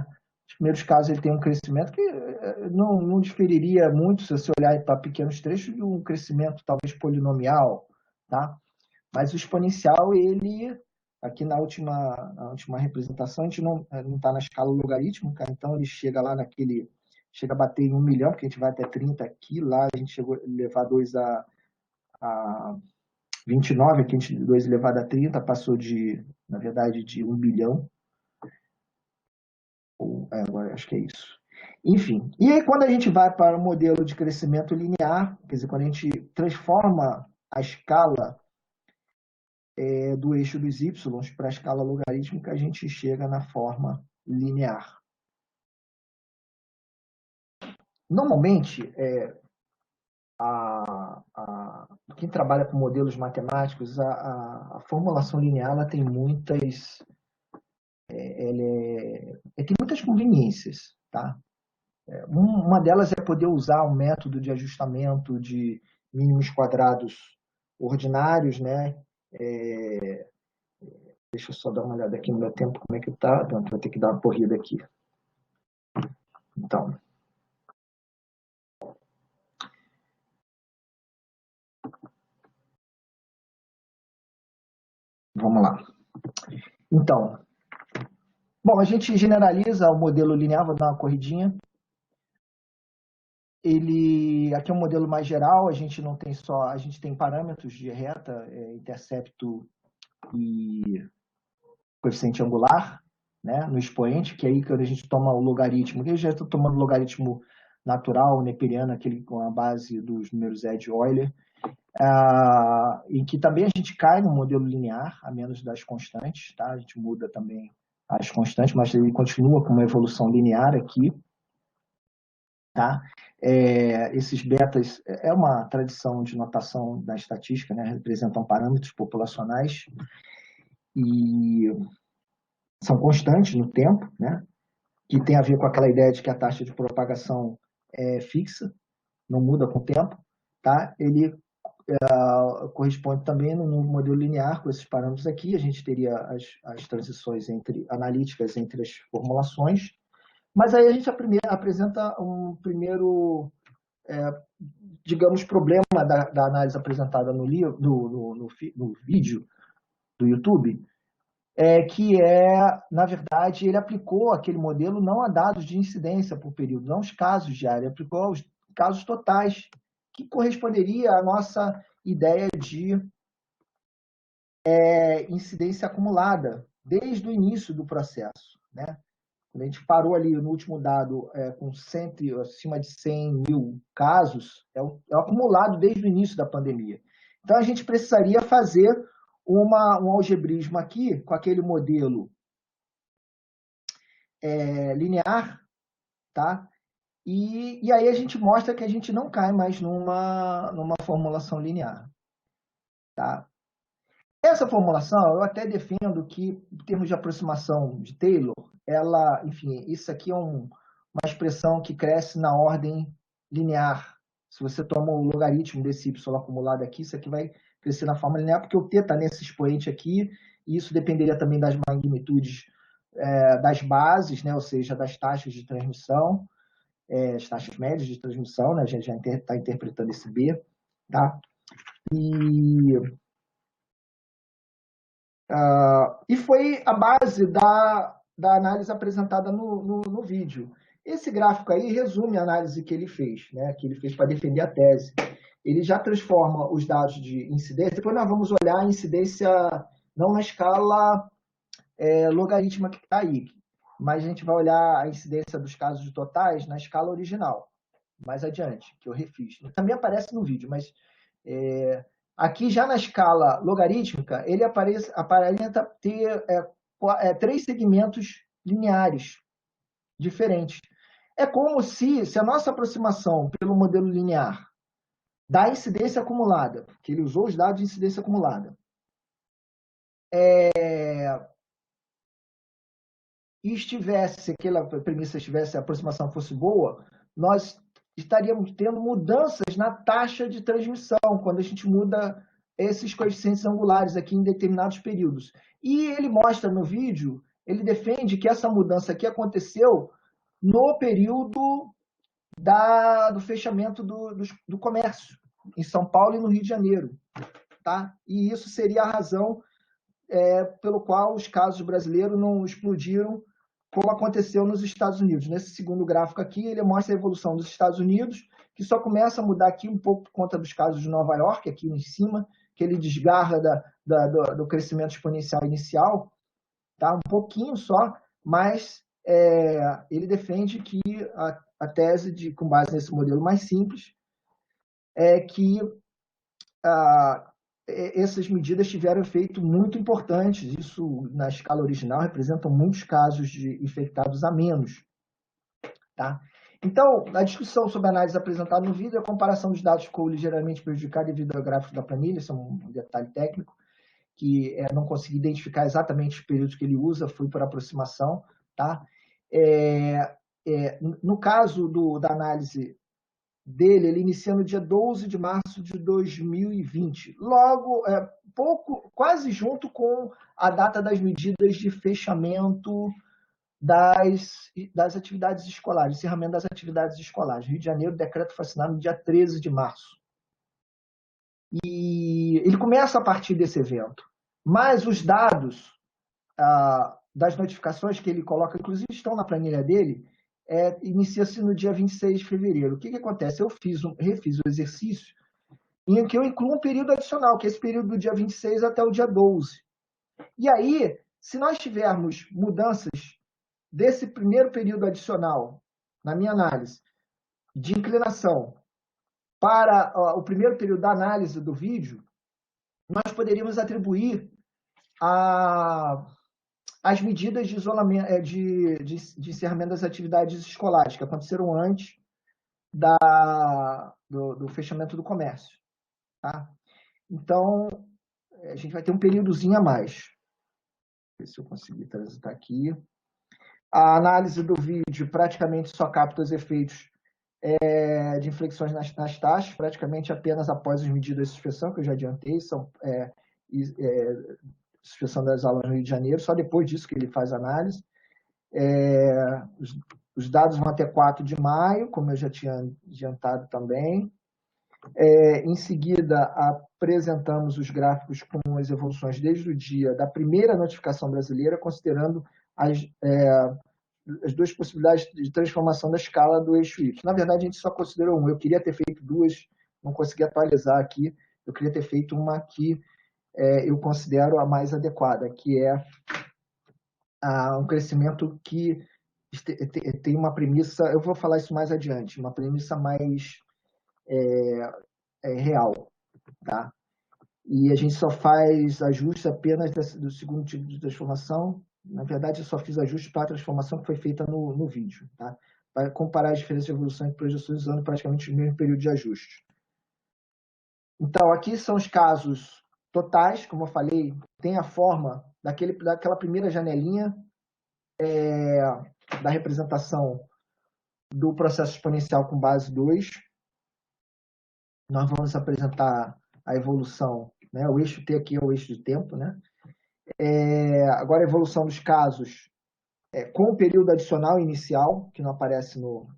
Nos primeiros casos ele tem um crescimento que não diferiria muito se você olhar para pequenos trechos de um crescimento talvez polinomial, tá? Mas o exponencial, ele, aqui na última representação, a gente não está na escala logarítmica, então ele chega lá chega a bater em 1 milhão, porque a gente vai até 30 aqui, lá a gente chegou a levar 2 a 29, aqui a gente 2 elevado a 30, passou na verdade, de 1 bilhão. Agora acho que é isso. Enfim, e aí quando a gente vai para o modelo de crescimento linear, quer dizer, quando a gente transforma a escala do eixo dos y para a escala logarítmica, a gente chega na forma linear. Normalmente, quem trabalha com modelos matemáticos, a formulação linear ela tem muitas tem muitas conveniências, tá? Uma delas é poder usar um método de ajustamento de mínimos quadrados ordinários, né? Deixa eu só dar uma olhada aqui no meu tempo, como é que tá. Então, vou ter que dar uma corrida aqui. Então, vamos lá. Então, bom, a gente generaliza o modelo linear, vou dar uma corridinha. Aqui é um modelo mais geral, a gente não tem a gente tem parâmetros de reta, intercepto e coeficiente angular, né, no expoente, que aí quando a gente toma o logaritmo, que eu já estou tomando o logaritmo natural, neperiano, aquele com a base dos números de Euler, em que também a gente cai no modelo linear, a menos das constantes, tá? A gente muda também as constantes, mas ele continua com uma evolução linear aqui, tá? Esses betas é uma tradição de notação da estatística, né? Representam parâmetros populacionais e são constantes no tempo, né? Que tem a ver com aquela ideia de que a taxa de propagação é fixa, não muda com o tempo, tá? Ele corresponde também no modelo linear com esses parâmetros aqui. A gente teria as transições analíticas entre as formulações, mas aí a gente apresenta um primeiro digamos, problema da análise apresentada no vídeo do YouTube, na verdade, ele aplicou aquele modelo não a dados de incidência por período, não os casos diários, ele aplicou aos casos totais, que corresponderia à nossa ideia de incidência acumulada, desde o início do processo, né? Quando a gente parou ali no último dado com acima de 100 mil casos, é o acumulado desde o início da pandemia. Então, a gente precisaria fazer um algebrismo aqui, com aquele modelo linear, tá? E aí a gente mostra que a gente não cai mais numa formulação linear, tá? Essa formulação, eu até defendo que, em termos de aproximação de Taylor, enfim, isso aqui é uma expressão que cresce na ordem linear. Se você toma o logaritmo desse y acumulado aqui, isso aqui vai crescer na forma linear, porque o t está nesse expoente aqui, e isso dependeria também das magnitudes das bases, né? Ou seja, das taxas de transmissão, as taxas médias de transmissão, né? A gente já está interpretando esse B, tá? E foi a base da análise apresentada no vídeo. Esse gráfico aí resume a análise que ele fez, né? Que ele fez para defender a tese. Ele já transforma os dados de incidência. Depois nós vamos olhar a incidência não na escala logarítmica que está aí, mas a gente vai olhar a incidência dos casos totais na escala original, mais adiante, que eu refiz. Também aparece no vídeo, mas aqui já na escala logarítmica, ele aparenta ter 3 segmentos lineares diferentes. É como se a nossa aproximação pelo modelo linear da incidência acumulada, que ele usou os dados de incidência acumulada, e se aquela premissa estivesse, a aproximação fosse boa, nós estaríamos tendo mudanças na taxa de transmissão, quando a gente muda esses coeficientes angulares aqui em determinados períodos. E ele mostra no vídeo, ele defende que essa mudança aqui aconteceu no período do fechamento do comércio, em São Paulo e no Rio de Janeiro. Tá? E isso seria a razão pelo qual os casos brasileiros não explodiram como aconteceu nos Estados Unidos. Nesse segundo gráfico aqui, ele mostra a evolução dos Estados Unidos, que só começa a mudar aqui um pouco por conta dos casos de Nova York, aqui em cima, que ele desgarra do crescimento exponencial inicial, tá? Um pouquinho só, mas ele defende que a tese, com base nesse modelo mais simples, é que essas medidas tiveram efeito muito importante. Isso, na escala original, representa muitos casos de infectados a menos. Tá? Então, a discussão sobre a análise apresentada no vídeo, a comparação dos dados ficou ligeiramente prejudicada devido ao gráfico da planilha, isso é um detalhe técnico, que não consegui identificar exatamente os períodos que ele usa, fui por aproximação. Tá? No caso da análise dele, ele inicia no dia 12 de março de 2020, logo, quase junto com a data das medidas de fechamento das atividades escolares, encerramento das atividades escolares. Rio de Janeiro, o decreto foi assinado no dia 13 de março. E ele começa a partir desse evento. Mas os dados das notificações que ele coloca, inclusive estão na planilha dele, inicia-se no dia 26 de fevereiro. O que acontece? Eu refiz o exercício em que eu incluo um período adicional, que é esse período do dia 26 até o dia 12. E aí, se nós tivermos mudanças desse primeiro período adicional, na minha análise, de inclinação para o primeiro período da análise do vídeo, nós poderíamos atribuir as medidas de isolamento, de encerramento das atividades escolares, que aconteceram antes do fechamento do comércio. Tá? Então, a gente vai ter um períodozinho a mais. Ver se eu conseguir transitar aqui. A análise do vídeo praticamente só capta os efeitos de inflexões nas taxas, praticamente apenas após as medidas de suspensão, que eu já adiantei, são suspensão das aulas no Rio de Janeiro, só depois disso que ele faz análise. Os dados vão até 4 de maio, como eu já tinha adiantado também. Em seguida, apresentamos os gráficos com as evoluções desde o dia da primeira notificação brasileira, considerando as duas possibilidades de transformação da escala do eixo Y. Na verdade, a gente só considerou uma. Eu queria ter feito duas, não consegui atualizar aqui. Eu queria ter feito uma que eu considero a mais adequada, que é um crescimento que tem uma premissa, eu vou falar isso mais adiante, uma premissa mais real, tá? E a gente só faz ajustes apenas do segundo tipo de transformação. Na verdade, eu só fiz ajustes para a transformação que foi feita no vídeo, tá? Para comparar as diferenças de evolução e projeções usando praticamente o mesmo período de ajuste. Então, aqui são os casos totais, como eu falei, tem a forma daquela primeira janelinha da representação do processo exponencial com base 2. Nós vamos apresentar a evolução, né? O eixo T aqui é o eixo de tempo, né? Agora, a evolução dos casos com o período adicional inicial, que não aparece no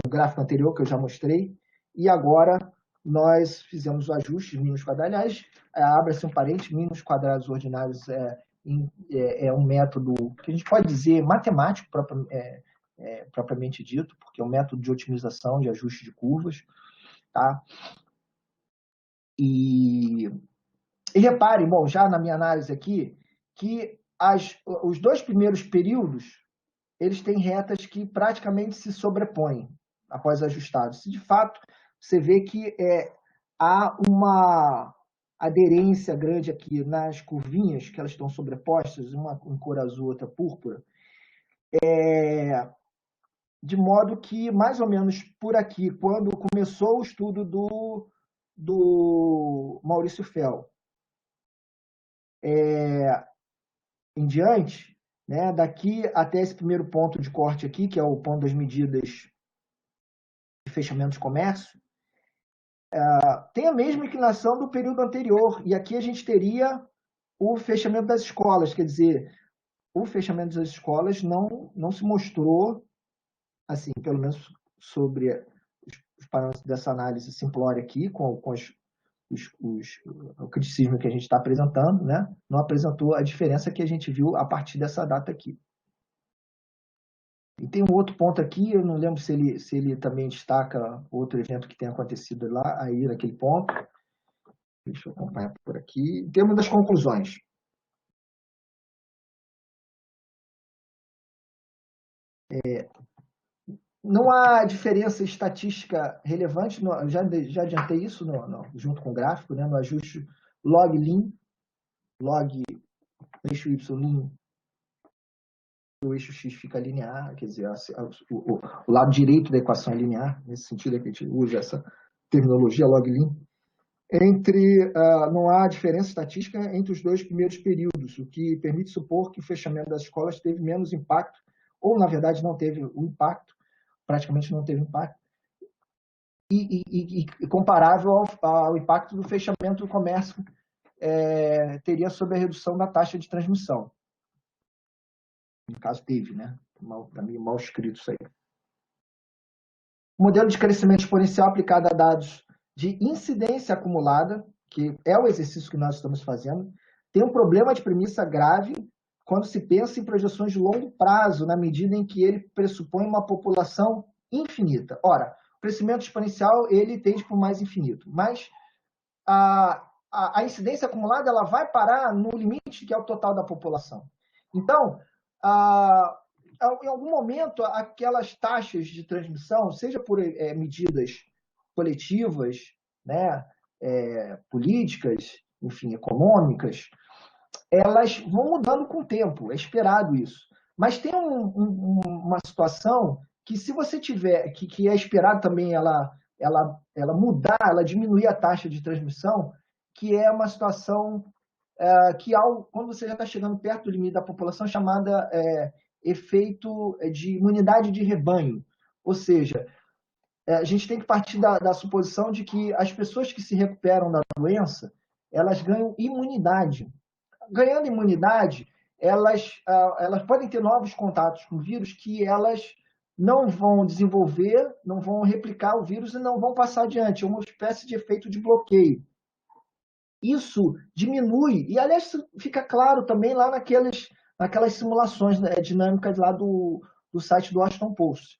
gráfico anterior, que eu já mostrei, e agora nós fizemos o ajuste de mínimos quadrados. Aliás, abre-se um parênteses, mínimos quadrados ordinários é um método que a gente pode dizer matemático propriamente dito, porque é um método de otimização, de ajuste de curvas, tá? E reparem, bom, já na minha análise aqui, que os dois primeiros períodos, eles têm retas que praticamente se sobrepõem após ajustados. De fato, você vê que há uma aderência grande aqui nas curvinhas, que elas estão sobrepostas, uma com cor azul, outra púrpura, de modo que, mais ou menos por aqui, quando começou o estudo do Maurício Fel, em diante, né, daqui até esse primeiro ponto de corte aqui, que é o ponto das medidas de fechamento de comércio, tem a mesma inclinação do período anterior. E aqui a gente teria o fechamento das escolas. Quer dizer, o fechamento das escolas não se mostrou, assim, pelo menos sobre os parâmetros dessa análise simplória aqui, com o criticismo que a gente está apresentando, né? Não apresentou a diferença que a gente viu a partir dessa data aqui. E tem um outro ponto aqui, eu não lembro se ele também destaca outro evento que tenha acontecido lá, aí naquele ponto. Deixa eu acompanhar por aqui. Em termos das conclusões. Não há diferença estatística relevante, já adiantei isso junto com o gráfico, né, no ajuste log lean, log eixo y lean, o eixo x fica linear, quer dizer, o lado direito da equação é linear, nesse sentido é que a gente usa essa terminologia log lean. Não há diferença estatística entre os dois primeiros períodos, o que permite supor que o fechamento das escolas teve menos impacto, ou, na verdade, não teve o impacto, praticamente não teve impacto, e comparável ao impacto do fechamento do comércio teria sobre a redução da taxa de transmissão. No caso, teve, né? Está meio mal escrito isso aí. O modelo de crescimento exponencial aplicado a dados de incidência acumulada, que é o exercício que nós estamos fazendo, tem um problema de premissa grave quando se pensa em projeções de longo prazo, na medida em que ele pressupõe uma população infinita. Ora, o crescimento exponencial, ele tende para o mais infinito, mas a incidência acumulada ela vai parar no limite que é o total da população. Então, em algum momento, aquelas taxas de transmissão, seja por medidas coletivas, né, políticas, enfim, econômicas, elas vão mudando com o tempo, é esperado isso. Mas tem uma situação que, se você tiver, que é esperado também ela mudar, ela diminuir a taxa de transmissão, que é uma situação que, quando você já está chegando perto do limite da população, chamada efeito de imunidade de rebanho. Ou seja, a gente tem que partir da suposição de que as pessoas que se recuperam da doença, elas ganham imunidade. Ganhando imunidade, elas podem ter novos contatos com o vírus que elas não vão desenvolver, não vão replicar o vírus e não vão passar adiante. É uma espécie de efeito de bloqueio. Isso diminui, e aliás, fica claro também lá naquelas simulações, né, dinâmicas lá do site do Washington Post.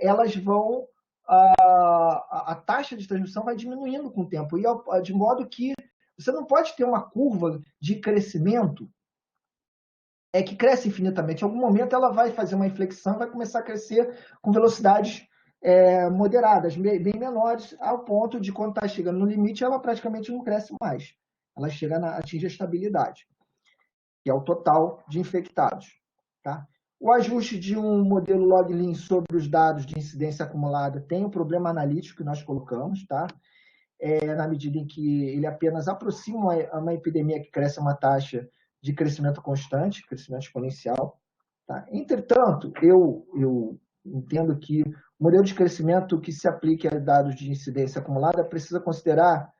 Elas vão, a taxa de transmissão vai diminuindo com o tempo, e de modo que você não pode ter uma curva de crescimento que cresce infinitamente. Em algum momento ela vai fazer uma inflexão, vai começar a crescer com velocidades moderadas, bem menores, ao ponto de quando está chegando no limite, ela praticamente não cresce mais. Ela atinge a estabilidade, que é o total de infectados. Tá? O ajuste de um modelo log-lin sobre os dados de incidência acumulada tem um problema analítico que nós colocamos, tá? Na medida em que ele apenas aproxima uma epidemia que cresce a uma taxa de crescimento constante, crescimento exponencial. Tá? Entretanto, eu entendo que o modelo de crescimento que se aplique a dados de incidência acumulada precisa considerar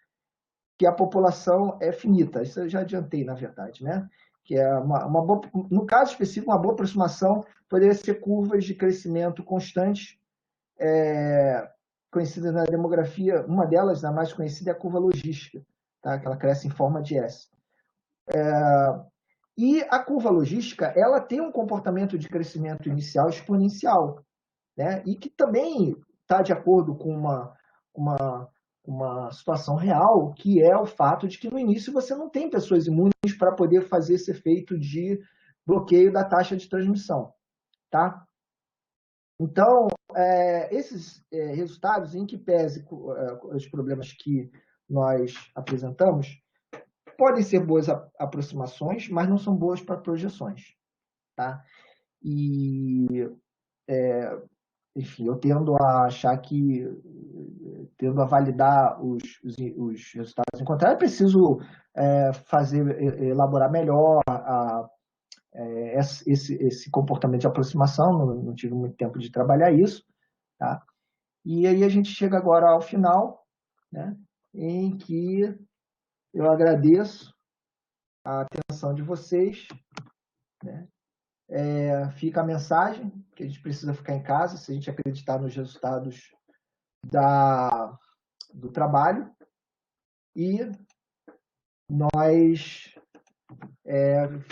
que a população é finita. Isso eu já adiantei, na verdade, né? Que é uma boa, no caso específico, uma boa aproximação poderia ser curvas de crescimento constantes, conhecidas na demografia. Uma delas, a mais conhecida, é a curva logística, tá? Que ela cresce em forma de S. E a curva logística, ela tem um comportamento de crescimento inicial exponencial, né? E que também está de acordo com uma situação real, que é o fato de que no início você não tem pessoas imunes para poder fazer esse efeito de bloqueio da taxa de transmissão, tá? Então, esses resultados, em que pese os problemas que nós apresentamos, podem ser boas aproximações, mas não são boas para projeções, tá? E, enfim, eu tendo a achar que, tendo a validar os resultados encontrados, é preciso elaborar melhor esse comportamento de aproximação. Não tive muito tempo de trabalhar isso, tá? E aí a gente chega agora ao final, né, em que eu agradeço a atenção de vocês, né? Fica a mensagem que a gente precisa ficar em casa se a gente acreditar nos resultados do trabalho, e nós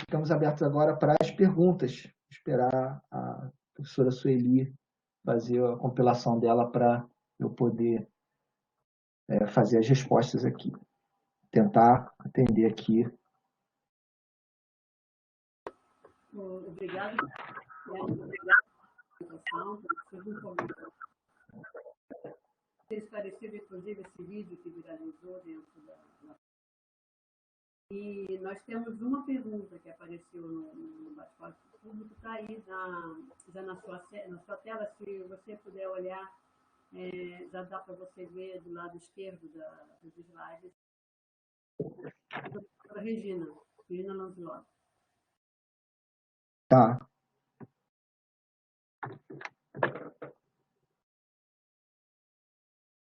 ficamos abertos agora para as perguntas. Esperar a professora Sueli fazer a compilação dela para eu poder fazer as respostas aqui. Tentar atender aqui. Obrigada pela apresentação, por informações. Esclarecido, inclusive, esse vídeo que viralizou dentro da... E nós temos uma pergunta que apareceu no bate-papo público, está aí já na sua tela, se você puder olhar, já dá para você ver do lado esquerdo dos slides. Regina Lancelot. Tá.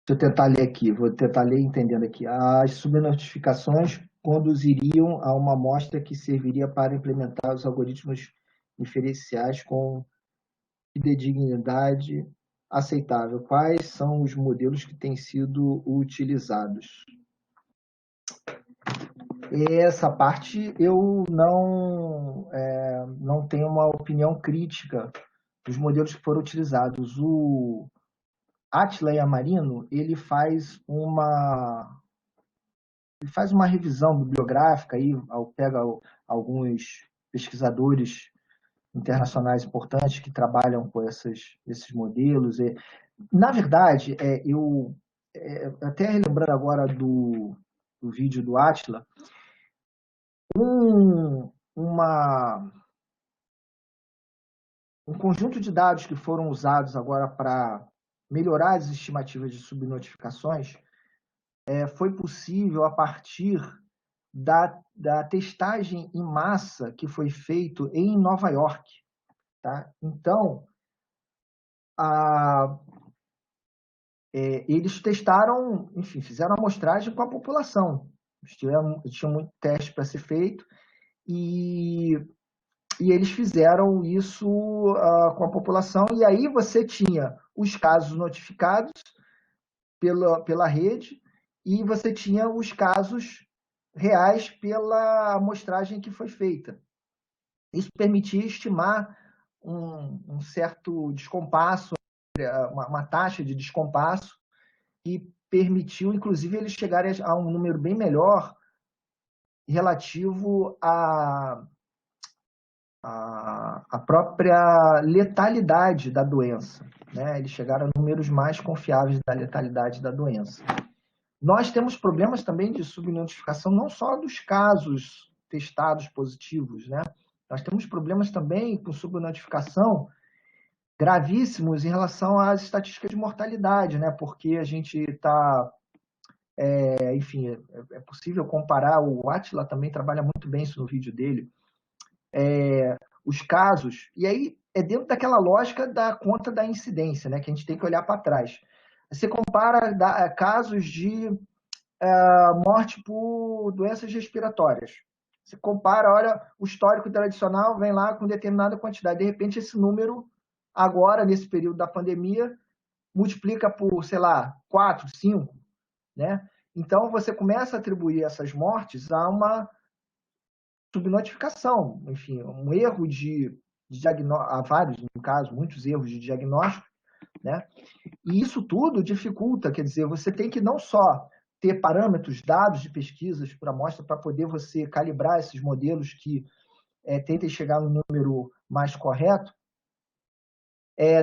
Deixa eu tentar ler aqui, vou tentar ler entendendo aqui. As subnotificações conduziriam a uma amostra que serviria para implementar os algoritmos inferenciais com fidedignidade aceitável. Quais são os modelos que têm sido utilizados? Essa parte eu não tenho uma opinião crítica dos modelos que foram utilizados. O Attila Yamarino, ele faz uma revisão bibliográfica, aí, pega alguns pesquisadores internacionais importantes que trabalham com esses modelos. Na verdade, até relembrando agora do vídeo do Attila, um conjunto de dados que foram usados agora para melhorar as estimativas de subnotificações foi possível a partir da testagem em massa que foi feito em Nova York. Tá? Então, eles testaram, enfim, fizeram a amostragem com a população. Tinha muito teste para ser feito, e e eles fizeram isso com a população, e aí você tinha os casos notificados pela rede, e você tinha os casos reais pela amostragem que foi feita. Isso permitia estimar um certo descompasso, uma taxa de descompasso, e permitiu, inclusive, eles chegarem a um número bem melhor relativo à própria letalidade da doença, né? Eles chegaram a números mais confiáveis da letalidade da doença. Nós temos problemas também de subnotificação, não só dos casos testados positivos, né? Nós temos problemas também com subnotificação gravíssimos em relação às estatísticas de mortalidade, né? Porque a gente está, enfim, é possível comparar, o Átila também trabalha muito bem isso no vídeo dele, os casos, e aí é dentro daquela lógica da conta da incidência, né? Que a gente tem que olhar para trás. Você compara casos de morte por doenças respiratórias. Você compara, olha, o histórico tradicional vem lá com determinada quantidade. De repente, esse número, agora, nesse período da pandemia, multiplica por, sei lá, 4, 5, né? Então, você começa a atribuir essas mortes a uma subnotificação, enfim, um erro de diagnóstico, há vários, no caso, muitos erros de diagnóstico, né? E isso tudo dificulta, quer dizer, você tem que não só ter parâmetros, dados de pesquisas por amostra para poder você calibrar esses modelos que tentem chegar no número mais correto,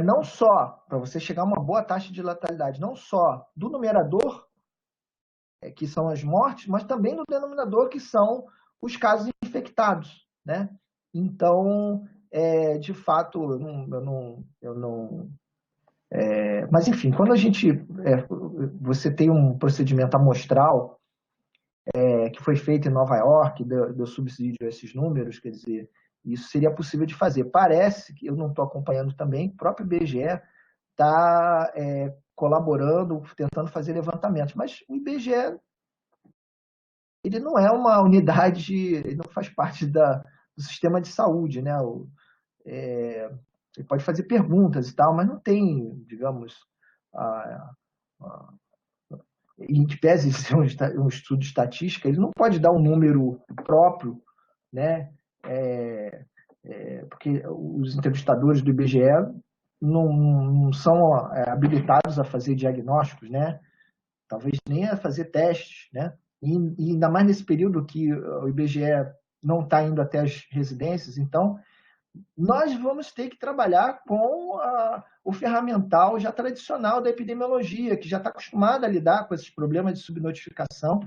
não só para você chegar a uma boa taxa de letalidade, não só do numerador, que são as mortes, mas também do denominador, que são os casos infectados, né? Então, de fato, eu não mas, enfim, quando você tem um procedimento amostral que foi feito em Nova York, deu subsídio a esses números, quer dizer, isso seria possível de fazer. Parece que eu não estou acompanhando também, o próprio IBGE está colaborando, tentando fazer levantamentos, mas o IBGE ele não é uma unidade, ele não faz parte do sistema de saúde, né? Ele pode fazer perguntas e tal, mas não tem, digamos, em que pese ser um estudo de estatística, ele não pode dar um número próprio, né? Porque os entrevistadores do IBGE não são habilitados a fazer diagnósticos, né? Talvez nem a fazer testes, né? E ainda mais nesse período que o IBGE não está indo até as residências, então nós vamos ter que trabalhar com o ferramental já tradicional da epidemiologia, que já está acostumada a lidar com esses problemas de subnotificação.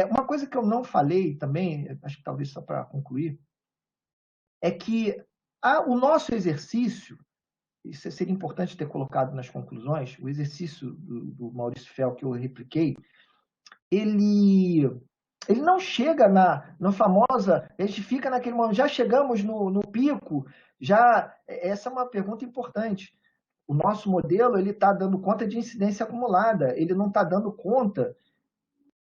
Uma coisa que eu não falei também, acho que talvez só para concluir, é que o nosso exercício, isso seria importante ter colocado nas conclusões, o exercício do Maurício Fel, que eu repliquei, ele não chega na famosa, a gente fica naquele momento, já chegamos no pico, essa é uma pergunta importante. O nosso modelo ele está dando conta de incidência acumulada, ele não está dando conta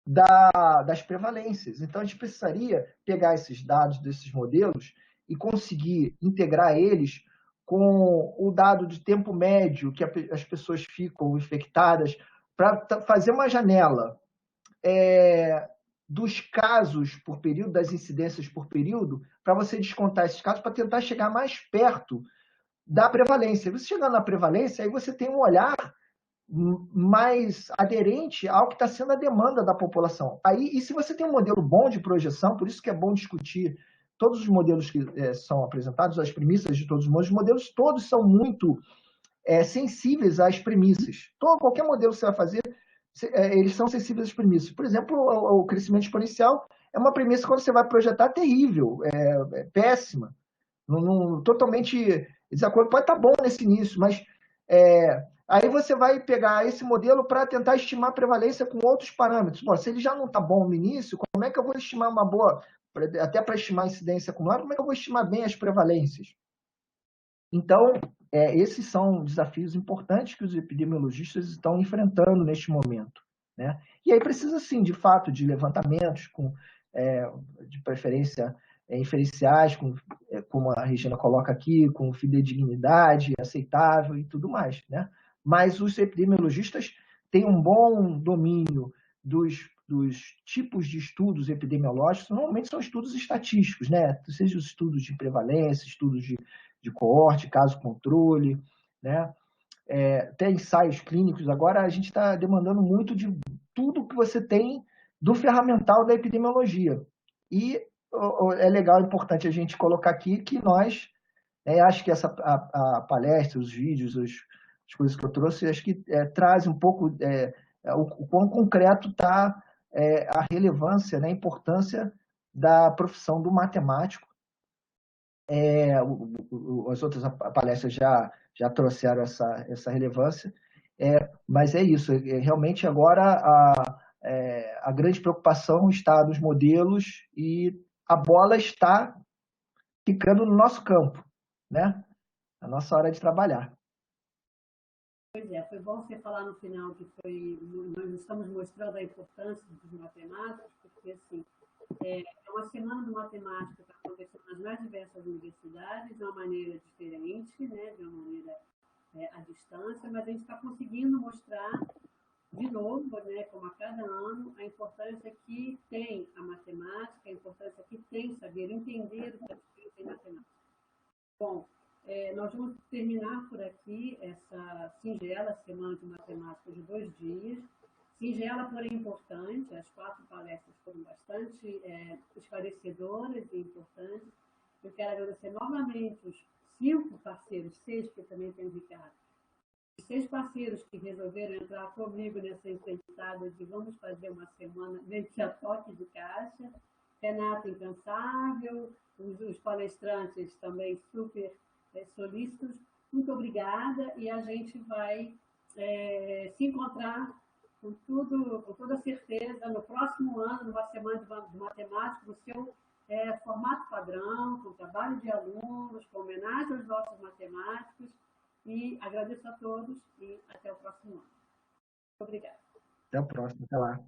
das prevalências. Então, a gente precisaria pegar esses dados desses modelos e conseguir integrar eles com o dado de tempo médio que as pessoas ficam infectadas, para fazer uma janela dos casos por período, das incidências por período, para você descontar esses casos, para tentar chegar mais perto da prevalência. Você chegando na prevalência, aí você tem um olhar mais aderente ao que está sendo a demanda da população. E se você tem um modelo bom de projeção, por isso que é bom discutir todos os modelos que são apresentados, as premissas de todos os modelos todos são muito sensíveis às premissas. Qualquer modelo que você vai fazer, eles são sensíveis às premissas. Por exemplo, o crescimento exponencial é uma premissa que quando você vai projetar terrível, péssima, totalmente desacordo. Pode estar bom nesse início, mas aí você vai pegar esse modelo para tentar estimar a prevalência com outros parâmetros. Bom, se ele já não está bom no início, como é que eu vou estimar uma boa, até para estimar a incidência acumulada, como é que eu vou estimar bem as prevalências? Então, esses são desafios importantes que os epidemiologistas estão enfrentando neste momento, né? E aí precisa, sim, de fato, de levantamentos, de preferência inferenciais, como a Regina coloca aqui, com fidedignidade aceitável e tudo mais, né? Mas os epidemiologistas têm um bom domínio dos tipos de estudos epidemiológicos, normalmente são estudos estatísticos, né? Seja os estudos de prevalência, estudos de coorte, caso-controle, né? Até ensaios clínicos. Agora a gente está demandando muito de tudo que você tem do ferramental da epidemiologia. E é legal, é importante a gente colocar aqui que nós, acho que a palestra, os vídeos, as coisas que eu trouxe, acho que traz um pouco o quão concreto está a relevância, né, a importância da profissão do matemático. As outras palestras já trouxeram essa relevância, mas é isso. Realmente agora a grande preocupação está nos modelos e a bola está ficando no nosso campo, né? A nossa hora de trabalhar. Pois é, foi bom você falar no final que nós estamos mostrando a importância dos matemáticos, porque assim, é uma semana de matemática que está acontecendo nas mais diversas universidades, de uma maneira diferente, né, de uma maneira à distância, mas a gente está conseguindo mostrar de novo, né, como a cada ano, a importância que tem a matemática, a importância que tem saber entender o que é matemática. Bom, nós vamos terminar por aqui essa singela semana de matemática de 2 dias. Singela, porém importante, as 4 palestras foram bastante esclarecedoras e importantes. Eu quero agradecer novamente os 5 parceiros, 6 que também tem indicado, os 6 parceiros que resolveram entrar comigo nessa empreitada de vamos fazer uma semana dentro a toque de caixa. Renato incansável, os palestrantes também super solícitos. Muito obrigada e a gente vai se encontrar com toda certeza no próximo ano, numa semana de matemática, no seu formato padrão, com trabalho de alunos, com homenagem aos nossos matemáticos. E agradeço a todos e até o próximo ano. Obrigada. Até a próxima. Até lá.